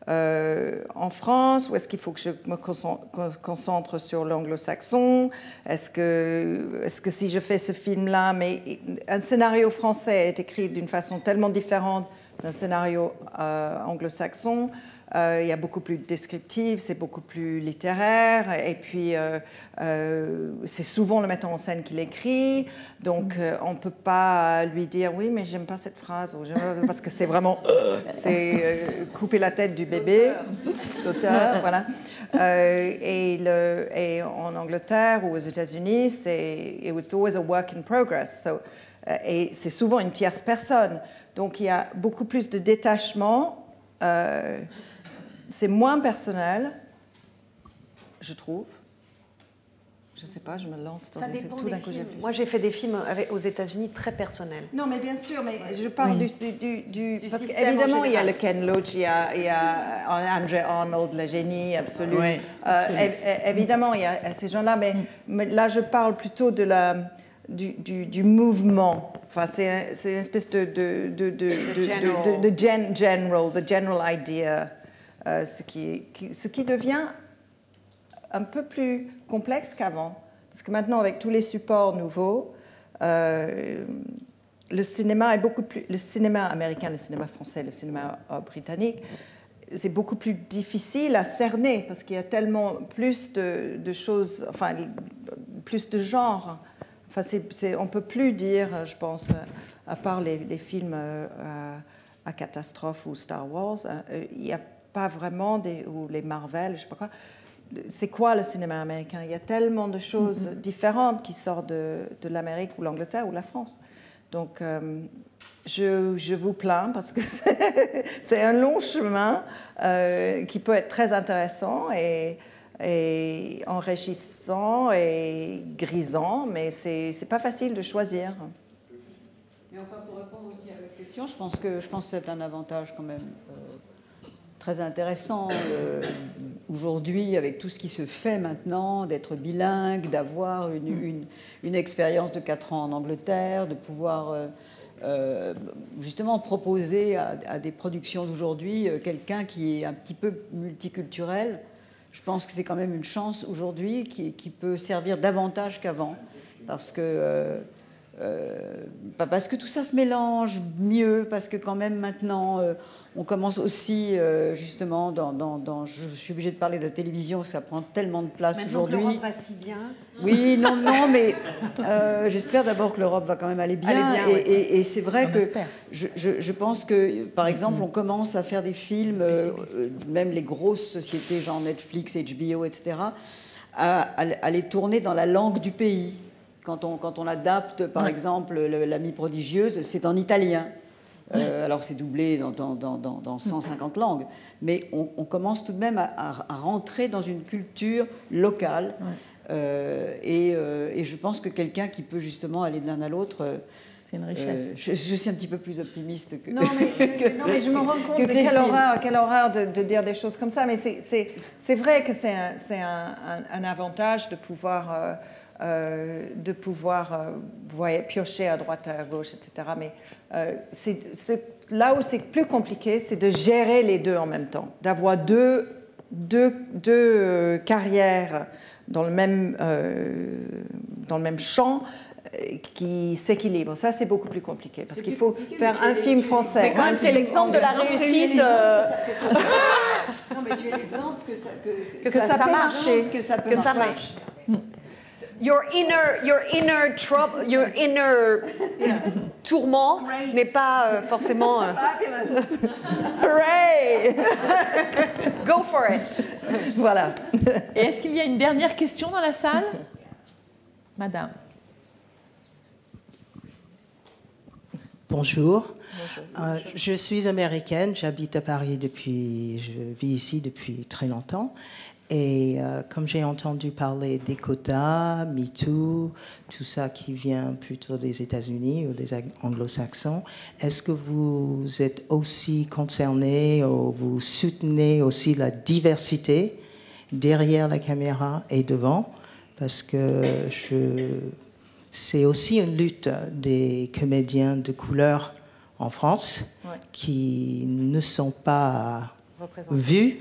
en France, ou est-ce qu'il faut que je me concentre sur l'anglo-saxon? Est-ce que si je fais ce film-là, mais un scénario français est écrit d'une façon tellement différente d'un scénario anglo-saxon, il y a beaucoup plus descriptif, c'est beaucoup plus littéraire, et puis c'est souvent le metteur en scène qui l'écrit, donc on ne peut pas lui dire oui mais j'aime pas cette phrase, parce que c'est vraiment couper la tête du bébé, l'auteur, voilà. Et en Angleterre ou aux États-Unis, it was always a work in progress, et c'est souvent une tierce personne, donc il y a beaucoup plus de détachement. C'est moins personnel, je trouve. Je ne sais pas, je me lance dans tout d'un coup. Moi, j'ai fait des films aux États-Unis très personnels. Non, mais bien sûr, mais je parle du parce qu'évidemment, il y a le Ken Loach, il y a Andrew Arnold, le génie absolu. Oui, évidemment, il y a ces gens-là, mais là, je parle plutôt de du mouvement. Enfin, c'est une espèce de general idea. Ce qui devient un peu plus complexe qu'avant. Parce que maintenant, avec tous les supports nouveaux, le cinéma est beaucoup plus... Le cinéma américain, le cinéma français, le cinéma britannique, c'est beaucoup plus difficile à cerner parce qu'il y a tellement plus de choses, enfin, plus de genres. Enfin, on ne peut plus dire, je pense, à part les films à catastrophe ou Star Wars, il y a pas vraiment, ou les Marvel, je ne sais pas quoi. C'est quoi le cinéma américain? Il y a tellement de choses différentes qui sortent de l'Amérique ou l'Angleterre ou la France. Donc, je vous plains parce que c'est un long chemin qui peut être très intéressant et enrichissant et grisant, mais c'est pas facile de choisir. Mais enfin, pour répondre aussi à votre question, je pense que c'est un avantage quand même très intéressant aujourd'hui, avec tout ce qui se fait maintenant, d'être bilingue, d'avoir une expérience de 4 ans en Angleterre, de pouvoir justement proposer à des productions d'aujourd'hui quelqu'un qui est un petit peu multiculturel. Je pense que c'est quand même une chance aujourd'hui qui peut servir davantage qu'avant, parce que tout ça se mélange mieux, parce que quand même maintenant on commence aussi justement je suis obligée de parler de la télévision parce que ça prend tellement de place aujourd'hui. Maintenant que l'Europe va si bien. Oui, non, mais j'espère d'abord que l'Europe va quand même aller bien. Et c'est vrai que je pense que, par exemple, on commence à faire des films, même les grosses sociétés genre Netflix, HBO, etc., à les tourner dans la langue du pays. Quand on adapte, par exemple, L'Amie prodigieuse, c'est en italien. Alors c'est doublé dans 150 langues, mais on commence tout de même à rentrer dans une culture locale. Et je pense que quelqu'un qui peut justement aller de l'un à l'autre... c'est une richesse. Je suis un petit peu plus optimiste que... Non, mais je me rends compte de quelle horreur de dire des choses comme ça, mais c'est vrai que c'est un avantage de pouvoir... piocher à droite, à gauche, etc. Mais là où c'est plus compliqué, c'est de gérer les deux en même temps, d'avoir deux carrières dans le même champ, qui s'équilibre. Ça, c'est beaucoup plus compliqué parce qu'il faut faire un film français. Mais quand même, c'est l'exemple de la réussite. Non, mais tu es l'exemple que Que ça peut marcher. Que ça peut marche. Your inner trouble, your inner tourment n'est pas forcément. Fabulous. Hooray! Go for it. Voilà. Et est-ce qu'il y a une dernière question dans la salle? Madame. Bonjour. Je suis américaine, j'habite à Paris je vis ici depuis très longtemps. Et comme j'ai entendu parler des quotas, MeToo, tout ça qui vient plutôt des États-Unis ou des anglo-saxons, est-ce que vous êtes aussi concerné ou vous soutenez aussi la diversité derrière la caméra et devant? Parce que c'est aussi une lutte des comédiens de couleur en France qui ne sont pas vus.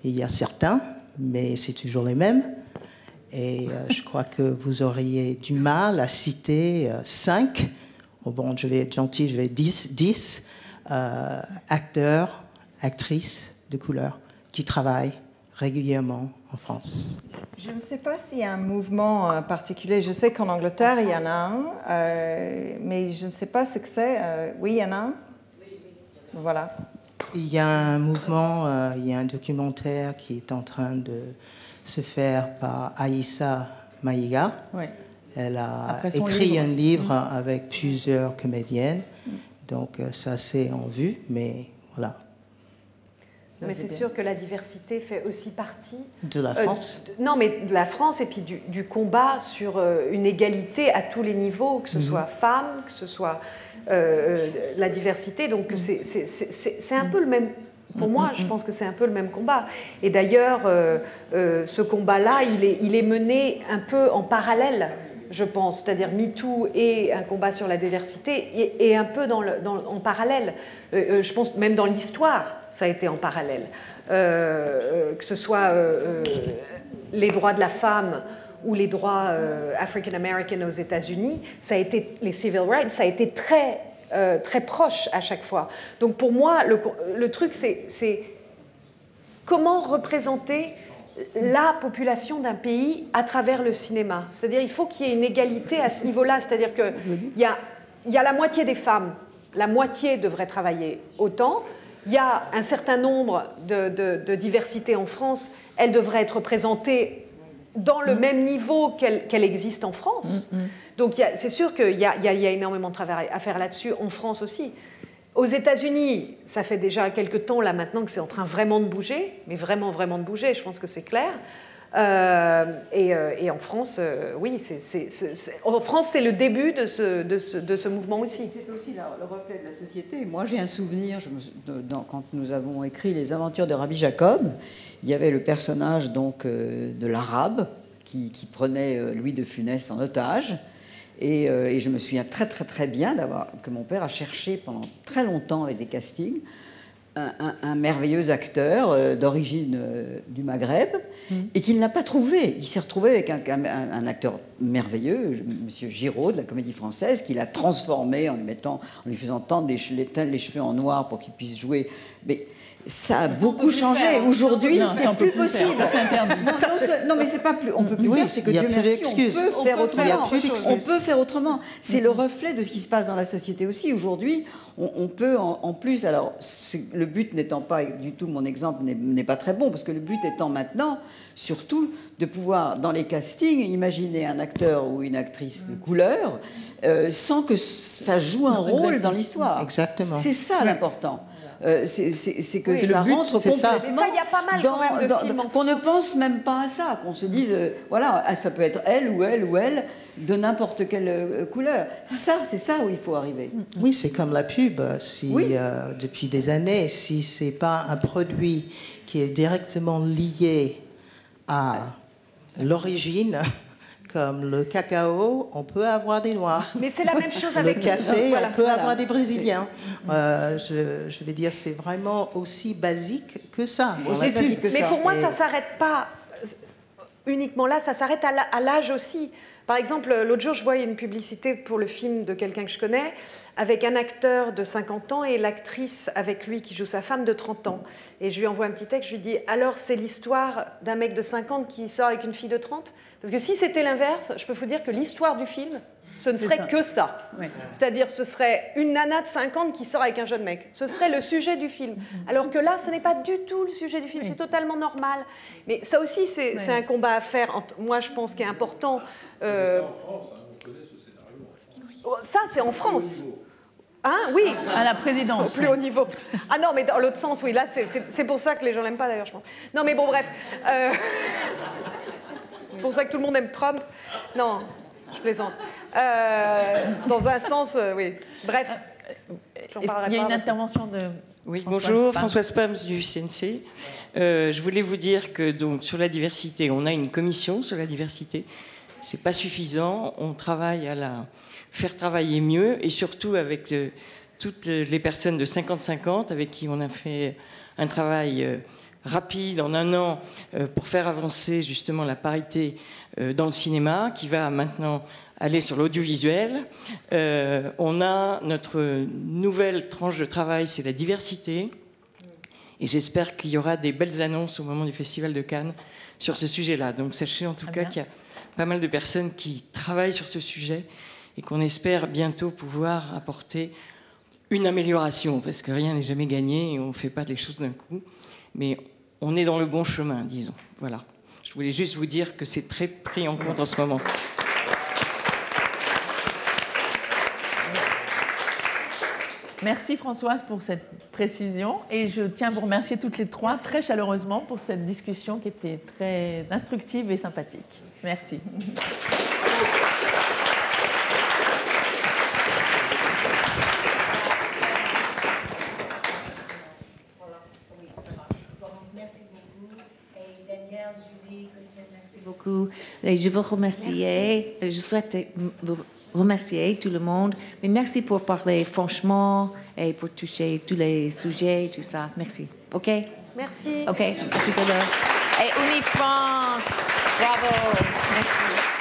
Il y a certains, mais c'est toujours les mêmes. Et je crois que vous auriez du mal à citer 5, bon, je vais être gentil, je vais 10 acteurs, actrices de couleur qui travaillent régulièrement en France. Je ne sais pas s'il y a un mouvement particulier. Je sais qu'en Angleterre, il y en a un, mais je ne sais pas ce que c'est. Oui, il y en a un. Voilà. Il y a un mouvement, il y a un documentaire qui est en train de se faire par Aïssa Maïga. Oui. Elle a écrit un livre avec plusieurs comédiennes. Donc ça, c'est en vue, mais voilà. Mais c'est sûr que la diversité fait aussi partie de la France. Non, mais de la France et puis du combat sur une égalité à tous les niveaux, que ce soit femmes, que ce soit la diversité. Donc c'est un peu le même. Pour moi, je pense que c'est un peu le même combat. Et d'ailleurs, ce combat-là, il est mené un peu en parallèle, je pense. C'est-à-dire MeToo et un combat sur la diversité et un peu en parallèle. Je pense même dans l'histoire, ça a été en parallèle. Que ce soit les droits de la femme ou les droits African-American aux États-Unis, ça a été les civil rights, ça a été très proche à chaque fois. Donc pour moi, le truc, c'est comment représenter la population d'un pays à travers le cinéma. C'est-à-dire il faut qu'il y ait une égalité à ce niveau-là. C'est-à-dire qu'il y a la moitié des femmes, la moitié devrait travailler autant. Il y a un certain nombre de diversité en France, elle devrait être représentée dans le même niveau qu'elle existe en France. Donc c'est sûr qu'il y a énormément de travail à faire là-dessus, en France aussi. Aux États-Unis, ça fait déjà quelques temps là maintenant que c'est en train vraiment de bouger, mais vraiment de bouger, je pense que c'est clair. Et en France, oui, en France, c'est le début de ce mouvement aussi. C'est aussi le reflet de la société. Moi, j'ai un souvenir, quand nous avons écrit Les Aventures de Rabbi Jacob, il y avait le personnage donc, de l'arabe qui prenait Louis de Funès en otage. Et je me souviens très bien que mon père a cherché pendant très longtemps avec des castings un merveilleux acteur d'origine du Maghreb et qu'il n'a pas trouvé. Il s'est retrouvé avec un acteur merveilleux, M. Giraud de la Comédie Française, qu'il a transformé en lui faisant tendre les cheveux en noir pour qu'il puisse jouer. Mais ça a beaucoup changé. Aujourd'hui, c'est plus possible. Non, mais c'est pas plus. On peut plus faire. C'est que Dieu merci, on peut faire autrement. On peut faire autrement. C'est le reflet de ce qui se passe dans la société aussi. Aujourd'hui, on peut en plus. Alors, le but n'étant pas du tout, mon exemple n'est pas très bon, parce que le but étant maintenant, surtout, de pouvoir dans les castings imaginer un acteur ou une actrice de couleur sans que ça joue un rôle dans l'histoire. Exactement. C'est ça l'important. C'est que ça rentre complètement il y a pas mal de films qu'on ne pense même pas à ça, qu'on se dise voilà, ça peut être elle ou elle de n'importe quelle couleur. C'est ça où il faut arriver. Oui, c'est comme la pub. Depuis des années, si c'est pas un produit qui est directement lié à l'origine, comme le cacao, on peut avoir des Noirs. Mais c'est la même chose avec le café, on peut avoir des Brésiliens. Je vais dire, c'est vraiment aussi basique que ça. Mais pour moi, ça ne s'arrête pas uniquement là, ça s'arrête à l'âge aussi. Par exemple, l'autre jour, je voyais une publicité pour le film de quelqu'un que je connais, avec un acteur de 50 ans et l'actrice avec lui qui joue sa femme de 30 ans. Et je lui envoie un petit texte, je lui dis « Alors, c'est l'histoire d'un mec de 50 qui sort avec une fille de 30 ?» Parce que si c'était l'inverse, je peux vous dire que l'histoire du film, ce ne serait que ça. Oui. C'est-à-dire, ce serait une nana de 50 qui sort avec un jeune mec. Ce serait le sujet du film. Alors que là, ce n'est pas du tout le sujet du film. C'est totalement normal. Mais ça aussi, c'est un combat à faire. Moi, je pense qu'il est important. Ça, en France, on connaît ce scénario. Ça, c'est en France. Hein, oui. À la présidence. Au plus haut niveau. Ah non, mais dans l'autre sens, oui. Là, c'est pour ça que les gens l'aiment pas, d'ailleurs, je pense. Non, mais bon, bref. C'est pour ça que tout le monde aime Trump. Non. Je plaisante. Dans un sens, oui. Bref. Il y a une intervention de... Oui, bonjour, Françoise Pams du CNC. Je voulais vous dire que donc, sur la diversité, on a une commission sur la diversité. Ce n'est pas suffisant. On travaille à la faire travailler mieux et surtout avec toutes les personnes de 50-50 avec qui on a fait un travail rapide en un an pour faire avancer justement la parité dans le cinéma qui va maintenant aller sur l'audiovisuel. On a notre nouvelle tranche de travail, c'est la diversité. Et j'espère qu'il y aura des belles annonces au moment du Festival de Cannes sur ce sujet-là. Donc sachez en tout cas qu'il y a pas mal de personnes qui travaillent sur ce sujet et qu'on espère bientôt pouvoir apporter une amélioration, parce que rien n'est jamais gagné et on ne fait pas les choses d'un coup. Mais on est dans le bon chemin, disons. Voilà. Je voulais juste vous dire que c'est très pris en compte en ce moment. Merci Françoise pour cette précision et je tiens à vous remercier toutes les trois très chaleureusement pour cette discussion qui était très instructive et sympathique. Merci. Merci beaucoup. Et je veux remercier, je souhaite vous remercier tout le monde, mais merci pour parler franchement et pour toucher tous les sujets, tout ça. Merci. OK? Merci. OK, à tout à l'heure. Et Unifrance, bravo. Merci.